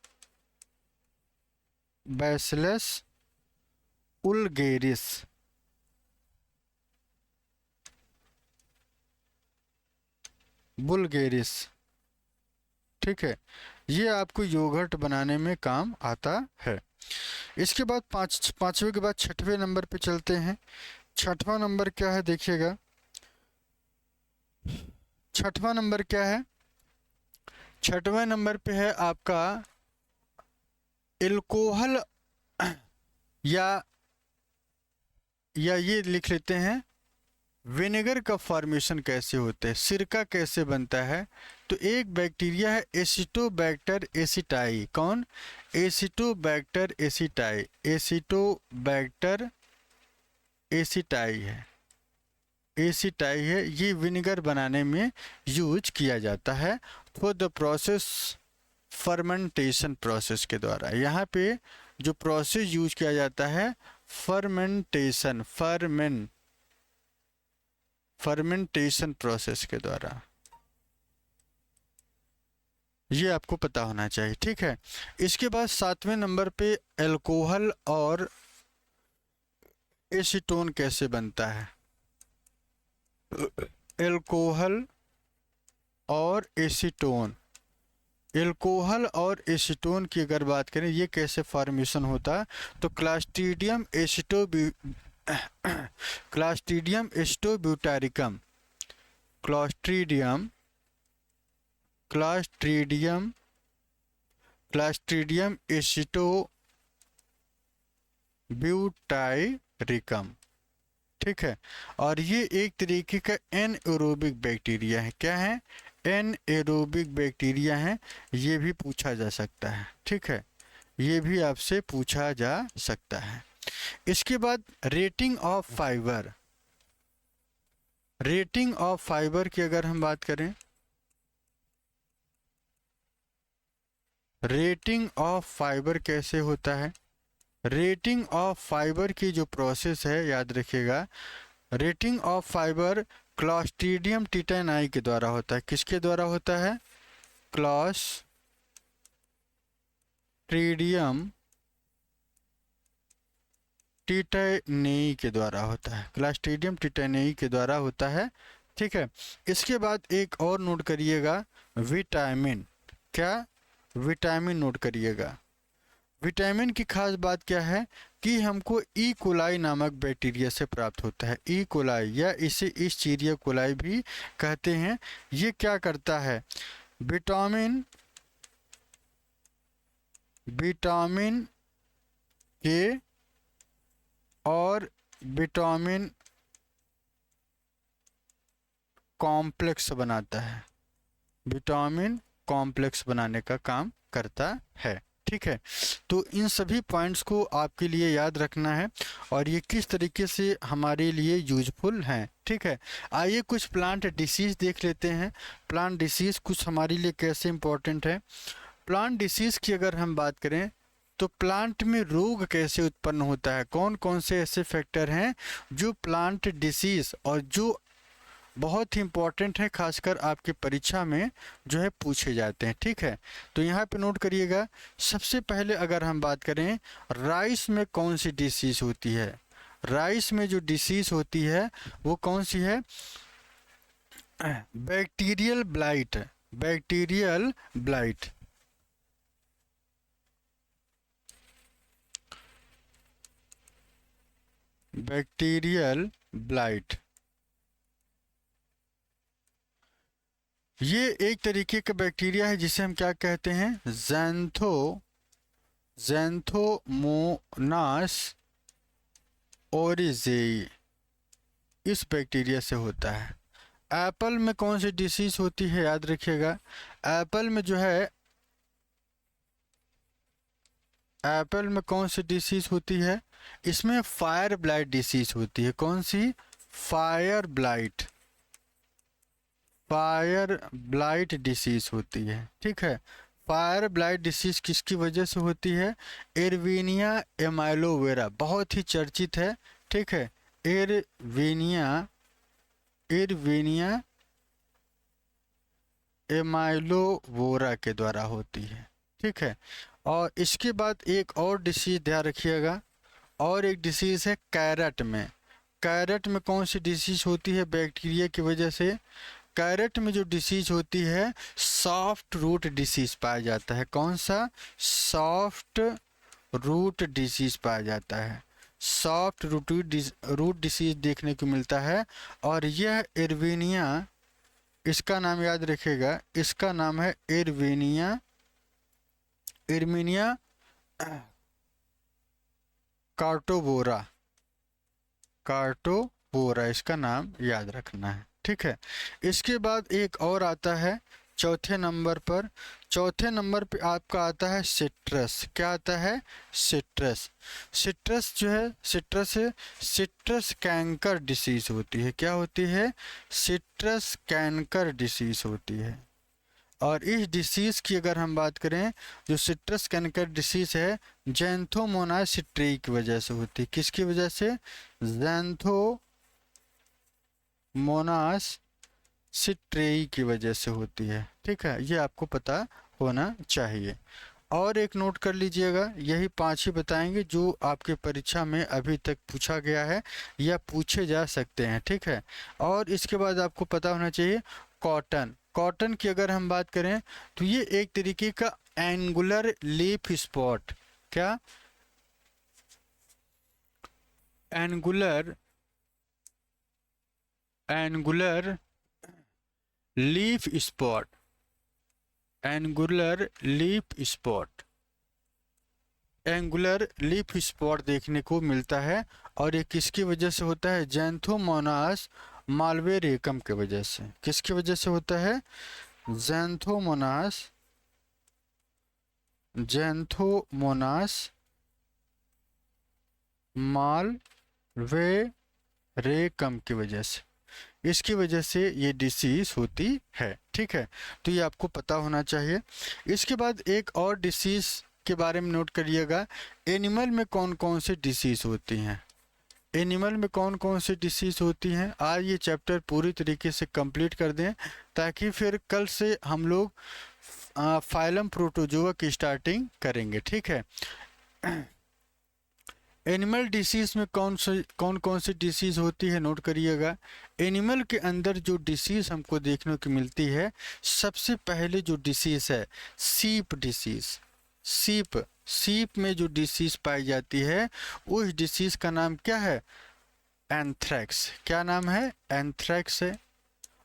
वुल्गेरिस, बुल्गेरिस। ठीक है, ये आपको योगर्ट बनाने में काम आता है। इसके बाद पांचवे के बाद छठवें नंबर पे चलते हैं। छठवां नंबर क्या है, देखिएगा छठवां नंबर क्या है, छठवें नंबर पे है आपका एल्कोहल, या ये लिख लेते हैं, विनेगर का फॉर्मेशन कैसे होता है, सिरका कैसे बनता है। तो एक बैक्टीरिया है एसिटोबैक्टर एसिटाई। कौन, एसिटोबैक्टर एसिटाई, एसिटोबैक्टर एसिटाई है, ये विनेगर बनाने में यूज किया जाता है for the process, fermentation process के द्वारा। यहाँ पे जो प्रोसेस यूज किया जाता है फर्मेंटेशन, फर्मेंटेशन प्रोसेस के द्वारा, ये आपको पता होना चाहिए। ठीक है, इसके बाद सातवें नंबर पे अल्कोहल और एसीटोन कैसे बनता है। एल्कोहल और एसीटोन। एल्कोहल और एसीटोन की अगर बात करें ये कैसे फॉर्मेशन होता है, तो क्लास्ट्रीडियम एस्टोब्यूटारिकम, क्लास्ट्रीडियम क्लास्ट्रीडियम क्लास्ट्रीडियम एसिटोब्यूटाइरिकम, ठीक है। और ये एक तरीके का एनएरोबिक बैक्टीरिया है। क्या है? एनएरोबिक बैक्टीरिया है। ये भी पूछा जा सकता है, ठीक है, ये भी आपसे पूछा जा सकता है। इसके बाद rating of fibre. Rating of fibre की अगर हम बात करें, रेटिंग ऑफ फाइबर कैसे होता है? रेटिंग ऑफ फाइबर की जो प्रोसेस है, याद रखिएगा, रेटिंग ऑफ फाइबर क्लॉस्ट्रीडियम टिटेनाई के द्वारा होता है। किसके द्वारा होता है? क्लॉस्ट्रीडियम टिटेनेई के द्वारा होता है। क्लॉस्ट्रीडियम टिटेनेई के द्वारा होता है, ठीक है। इसके बाद एक और नोट करिएगा, विटामिन। क्या? विटामिन नोट करिएगा। विटामिन की खास बात क्या है कि हमको ई कोलाई नामक बैक्टीरिया से प्राप्त होता है। ई कोलाई या इसे इस्चीरिया कोलाई भी कहते हैं। ये क्या करता है? विटामिन विटामिन के और विटामिन कॉम्प्लेक्स बनाता है। विटामिन कॉम्प्लेक्स बनाने का काम करता है, ठीक है। तो इन सभी पॉइंट्स को आपके लिए याद रखना है और ये किस तरीके से हमारे लिए यूजफुल हैं, ठीक है। आइए कुछ प्लांट डिसीज़ देख लेते हैं। प्लांट डिसीज़ कुछ हमारे लिए कैसे इंपॉर्टेंट है। प्लांट डिसीज़ की अगर हम बात करें तो प्लांट में रोग कैसे उत्पन्न होता है, कौन कौन से ऐसे फैक्टर हैं जो प्लांट डिसीज़ और जो बहुत ही इंपॉर्टेंट है, खासकर आपके परीक्षा में जो है पूछे जाते हैं, ठीक है। तो यहाँ पे नोट करिएगा। सबसे पहले अगर हम बात करें राइस में कौन सी डिसीज़ होती है, राइस में जो डिसीज़ होती है वो कौन सी है? Bacterial blight. Bacterial blight. Bacterial blight ये एक तरीके का बैक्टीरिया है जिसे हम क्या कहते हैं? ज़ैंथोमोनास ओरिज़ेई। इस बैक्टीरिया से होता है। एप्पल में कौन सी डिसीज होती है, याद रखिएगा। एप्पल में जो है, एप्पल में कौन सी डिसीज होती है? इसमें फायर ब्लाइट डिसीज होती है। कौन सी? Fire blight. Fire blight disease होती है, ठीक है। फायर ब्लाइट डिसीज किसकी वजह से होती है? एरवीनिया एमाइलोवेरा, बहुत ही चर्चित है, ठीक है। एरवीनिया एरवीनिया एमाइलोवोरा के द्वारा होती है, ठीक है। और इसके बाद एक और डिसीज ध्यान रखिएगा, और एक डिसीज है कैरेट में। कैरेट में कौन सी डिसीज होती है बैक्टीरिया की वजह से? कैरेट में जो डिसीज होती है सॉफ्ट रूट डिसीज पाया जाता है। कौन सा? सॉफ्ट रूट डिसीज पाया जाता है। सॉफ्ट रूट डिसीज देखने को मिलता है। और यह एरवीनिया, इसका नाम याद रखिएगा, इसका नाम है एरवीनिया एरमीनिया कार्टोबोरा। कार्टोबोरा इसका नाम याद रखना है, ठीक है। इसके बाद एक और आता है चौथे नंबर पर। चौथे नंबर पे आपका आता है सिट्रस। क्या आता है? सिट्रस। सिट्रस जो है, सिट्रस कैंकर डिसीज होती है। क्या होती है? सिट्रस कैंकर डिसीज होती है। और इस डिसीज़ की अगर हम बात करें, जो सिट्रस कैंकर डिसीज़ है ज़ैंथोमोनास सिट्रेई की वजह से होती है। किसकी वजह से? ज़ैंथोमोनास सिट्रेई की वजह से होती है, ठीक है। ये आपको पता होना चाहिए। और एक नोट कर लीजिएगा, यही 5 ही बताएंगे जो आपके परीक्षा में अभी तक पूछा गया है या पूछे जा सकते हैं, ठीक है। और इसके बाद आपको पता होना चाहिए कॉटन। कॉटन की अगर हम बात करें तो ये एक तरीके का एंगुलर लीफ स्पॉट, क्या angular angular leaf spot, angular leaf spot, angular leaf spot देखने को मिलता है। और ये किसकी वजह से होता है? ज़ैंथोमोनास मालवेरियम की वजह से। किसकी वजह से होता है? ज़ैंथोमोनास मालवेरियम की वजह से, इसकी वजह से ये डिसीज़ होती है, ठीक है। तो ये आपको पता होना चाहिए। इसके बाद एक और डिसीज़ के बारे में नोट करिएगा, एनिमल में कौन कौन सी डिसीज़ होती हैं। एनिमल में कौन कौन सी डिसीज़ होती हैं, आज ये चैप्टर पूरी तरीके से कंप्लीट कर दें ताकि फिर कल से हम लोग फाइलम प्रोटोजोआ की स्टार्टिंग करेंगे, ठीक है। एनिमल डिसीज़ में कौन कौन सी डिसीज़ होती है नोट करिएगा। एनिमल के अंदर जो डिसीज़ हमको देखने को मिलती है, सबसे पहले जो डिसीज़ है सीप डिसीज़। सीप में जो डिसीज़ पाई जाती है उस डिसीज़ का नाम क्या है? एंथ्रेक्स। क्या नाम है? एंथ्रेक्स है।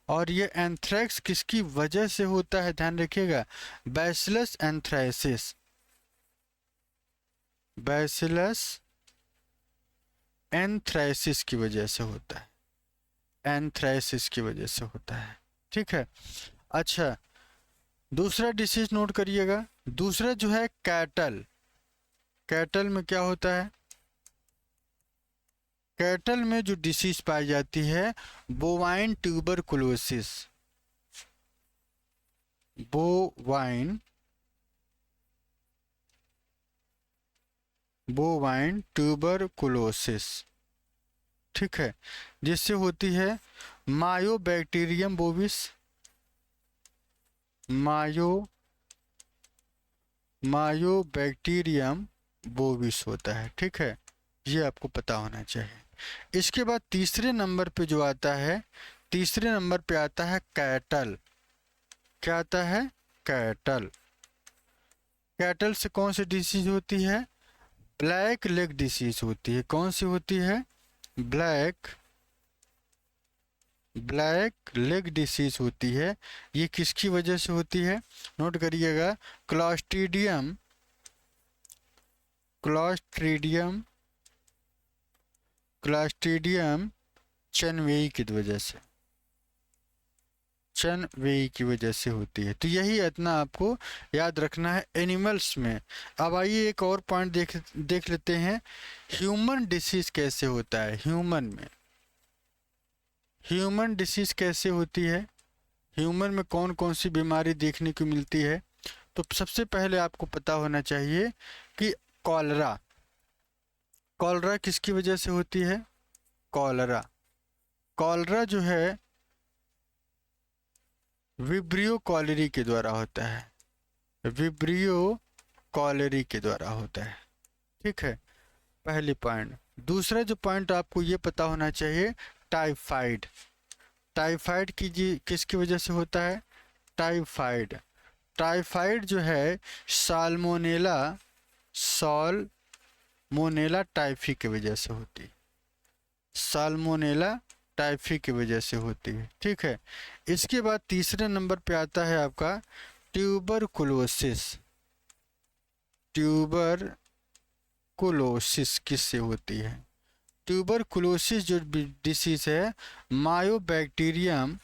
और ये एंथ्रेक्स किसकी वजह से होता है? ध्यान रखिएगा, बैसिलस एंथ्राइसिस, बैसिलस एंथ्राइसिस की वजह से होता है, एंथ्राइसिस की वजह से होता है, ठीक है। अच्छा, दूसरा डिसीज नोट करिएगा। दूसरा जो है कैटल। कैटल में क्या होता है? कैटल में जो डिसीज पाई जाती है बोवाइन ट्यूबरकुलोसिस, बोवाइन ट्यूबरकुलोसिस, ठीक है, जिससे होती है मायोबैक्टीरियम बोविस, मायोबैक्टीरियम बोविस होता है, ठीक है। ये आपको पता होना चाहिए। इसके बाद तीसरे नंबर पे जो आता है, तीसरे नंबर पे आता है कैटल। क्या आता है? कैटल। कैटल से कौन सी डिसीज होती है? ब्लैक लेग डिसीज होती है। कौन सी होती है? ब्लैक लेग डिसीज होती है। ये किसकी वजह से होती है? नोट करिएगा, क्लॉस्ट्रीडियम चनवेई की वजह से, चनवेई की वजह से होती है। तो यही इतना आपको याद रखना है एनिमल्स में। अब आइए एक और पॉइंट देख लेते हैं, ह्यूमन डिसीज कैसे होता है। ह्यूमन डिसीज कैसे होती है, ह्यूमन में कौन कौन सी बीमारी देखने को मिलती है। तो सबसे पहले आपको पता होना चाहिए कि कॉलरा किसकी वजह से होती है? कॉलरा जो है विब्रियो कॉलेरी के द्वारा होता है, विब्रियो कॉलेरी के द्वारा होता है, ठीक है, पहली पॉइंट। दूसरा जो पॉइंट आपको ये पता होना चाहिए, टाइफाइड किसकी वजह से होता है? टाइफाइड जो है साल्मोनेला टाइफी की वजह से होती है, साल्मोनेला टाइफी की वजह से होती है, ठीक है। इसके बाद तीसरे नंबर पे आता है आपका ट्यूबरकुलोसिस किससे होती है? ट्यूबरकुलोसिस जो डिसीज है मायोबैक्टीरियम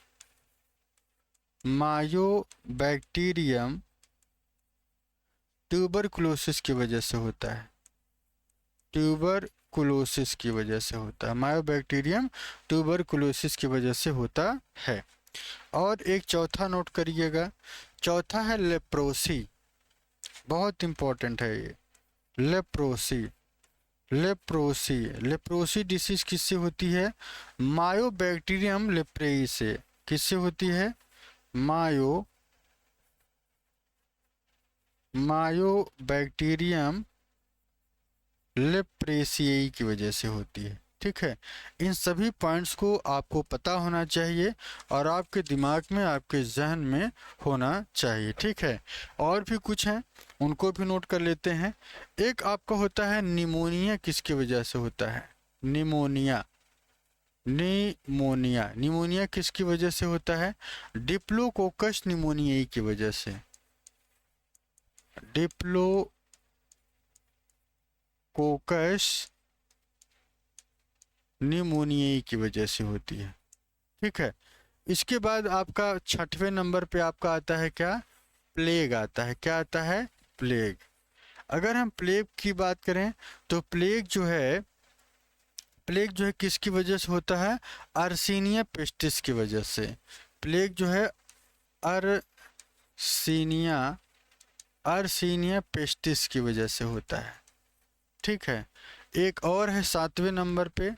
ट्यूबरकुलोसिस की वजह से होता है, ट्यूबरकुलोसिस की वजह से होता है, मायोबैक्टीरियम ट्यूबरकुलोसिस की वजह से होता है। और एक चौथा नोट करिएगा, चौथा है लेप्रोसी, बहुत इंपॉर्टेंट है ये, लेप्रोसी डिसीज किससे होती है? मायोबैक्टीरियम लेप्रेई से। किससे होती है? मायोबैक्टीरियम लेप्रेसियाई की वजह से होती है। ठीक है, इन सभी पॉइंट्स को आपको पता होना चाहिए और आपके दिमाग में, आपके जहन में होना चाहिए। ठीक है, और भी कुछ हैं, उनको भी नोट कर लेते हैं। एक आपका होता है निमोनिया, किसकी वजह से होता है? निमोनिया। निमोनिया, निमोनिया किसकी वजह से होता है? डिप्लोकोकस निमोनियाई की वजह से। डिप्लोकोकस निमोनियाई की वजह से होती है। ठीक है, इसके बाद आपका 6वें नंबर पे आपका आता है क्या? प्लेग आता है। क्या आता है? प्लेग। अगर हम प्लेग की बात करें तो प्लेग जो है किसकी वजह से होता है? अर्सीनिया पेस्टिस की वजह से। प्लेग जो है अर्सीनिया पेस्टिस की वजह से होता है। ठीक है, एक और है 7वें नंबर पे।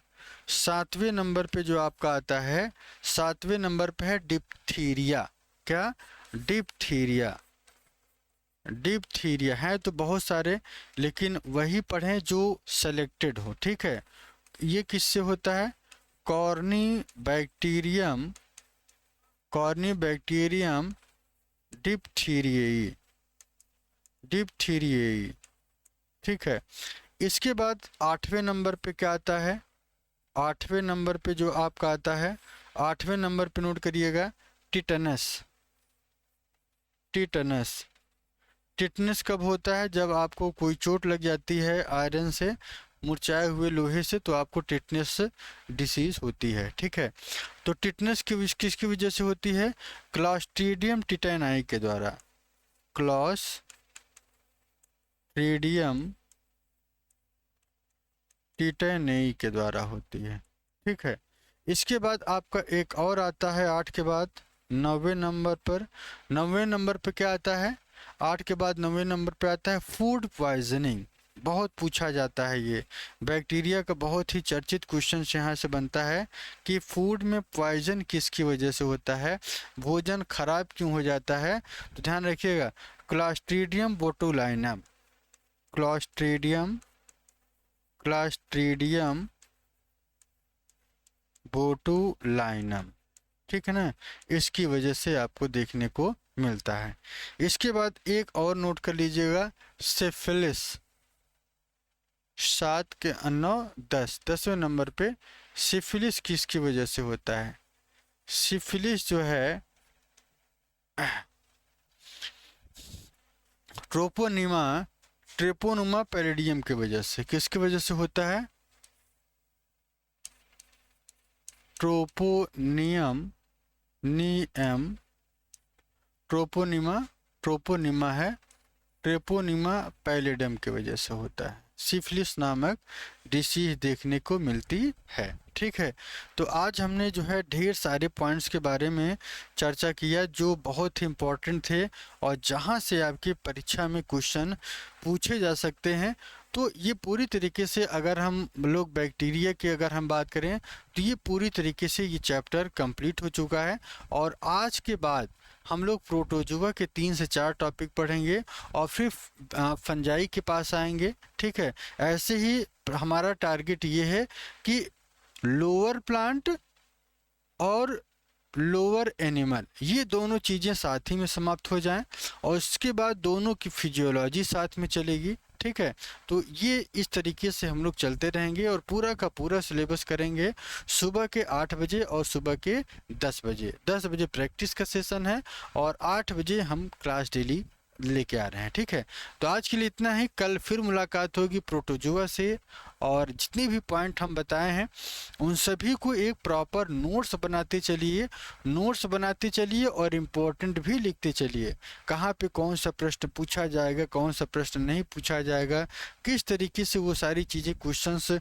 7वें नंबर पे जो आपका आता है, 7वें नंबर पे है डिप्थीरिया। क्या? डिप्थीरिया। डिप्थीरिया है तो बहुत सारे, लेकिन वही पढ़ें जो सेलेक्टेड हो। ठीक है, ये किससे होता है? कॉर्नीबैक्टीरियम डिप्थीरियाई। ठीक है, इसके बाद 8वें नंबर पे क्या आता है? 8वें नंबर पे जो आपका आता है, 8वें नंबर पे नोट करिएगा, टिटनस। टिटनस। टिटनस कब होता है? जब आपको कोई चोट लग जाती है आयरन से, मुरझाए हुए लोहे से, तो आपको टिटनस डिसीज होती है। ठीक है, तो टिटनस किसकी वजह से होती है? क्लॉस्ट्रीडियम टिटेनाई के द्वारा। क्लॉस्ट्रीडियम टिटेनाई के द्वारा होती है। ठीक है, इसके बाद आपका एक और आता है 8 के बाद 9वें नंबर पर। 9वें नंबर पे क्या आता है? 8 के बाद 9वें नंबर पे आता है फूड पॉइजनिंग। बहुत पूछा जाता है, ये बैक्टीरिया का बहुत ही चर्चित क्वेश्चन यहाँ से बनता है कि फूड में पॉइजन किसकी वजह से होता है, भोजन खराब क्यों हो जाता है? तो ध्यान रखिएगा, क्लॉस्ट्रीडियम बोटुलिनम। Clostridium botulinum. ठीक है ना, इसकी वजह से आपको देखने को मिलता है। इसके बाद एक और नोट कर लीजिएगा, सिफिलिस। 7 के 9 10, 10वें नंबर पे सिफिलिस किसकी वजह से होता है? सिफिलिस जो है ट्रेपोनिमा पैलिडियम की वजह से। किसकी वजह से होता है? ट्रोपोनिमा है, ट्रेपोनिमा पैलिडियम की वजह से होता है। सिफिलिस नामक डिसीज देखने को मिलती है। ठीक है, तो आज हमने जो है ढेर सारे पॉइंट्स के बारे में चर्चा किया जो बहुत ही इम्पोर्टेंट थे और जहां से आपकी परीक्षा में क्वेश्चन पूछे जा सकते हैं। तो ये पूरी तरीके से, अगर हम लोग बैक्टीरिया की अगर हम बात करें, तो ये पूरी तरीके से ये चैप्टर कंप्लीट हो चुका है। और आज के बाद हम लोग प्रोटोजुआ के 3 से 4 टॉपिक पढ़ेंगे और फिर फंजाई के पास आएंगे। ठीक है, ऐसे ही हमारा टारगेट ये है कि लोअर प्लांट और लोअर एनिमल, ये दोनों चीज़ें साथ ही में समाप्त हो जाएं और उसके बाद दोनों की फिजियोलॉजी साथ में चलेगी। ठीक है, तो ये इस तरीके से हम लोग चलते रहेंगे और पूरा का पूरा सिलेबस करेंगे। सुबह के 8 बजे और सुबह के 10 बजे। 10 बजे प्रैक्टिस का सेशन है और 8 बजे हम क्लास डेली लेके आ रहे हैं। ठीक है, तो आज के लिए इतना ही। कल फिर मुलाकात होगी प्रोटोजुआ से और जितने भी पॉइंट हम बताए हैं उन सभी को एक प्रॉपर नोट्स बनाते चलिए और इम्पोर्टेंट भी लिखते चलिए। कहाँ पे कौन सा प्रश्न पूछा जाएगा, कौन सा प्रश्न नहीं पूछा जाएगा, किस तरीके से वो सारी चीज़ें क्वेश्चंस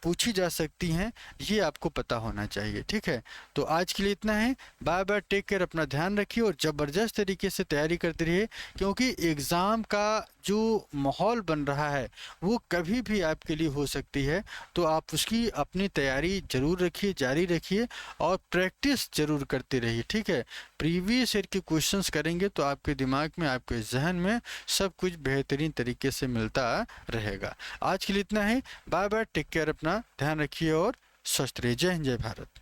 पूछी जा सकती हैं, ये आपको पता होना चाहिए। ठीक है, तो आज के लिए इतना है। बाय बाय, टेक केयर, अपना ध्यान रखिए और ज़बरदस्त तरीके से तैयारी करते रहिए, क्योंकि एग्ज़ाम का जो माहौल बन रहा है वो कभी भी आपके लिए हो सकती है। तो आप उसकी अपनी तैयारी ज़रूर रखिए, जारी रखिए और प्रैक्टिस ज़रूर करते रहिए, ठीक है। प्रीवियस ईयर के क्वेश्चंस करेंगे तो आपके दिमाग में, आपके जहन में सब कुछ बेहतरीन तरीके से मिलता रहेगा। आज के लिए इतना ही। बाय बाय, टेक केयर, अपना ध्यान रखिए और स्वस्थ रहिए। जय हिंद, जय भारत।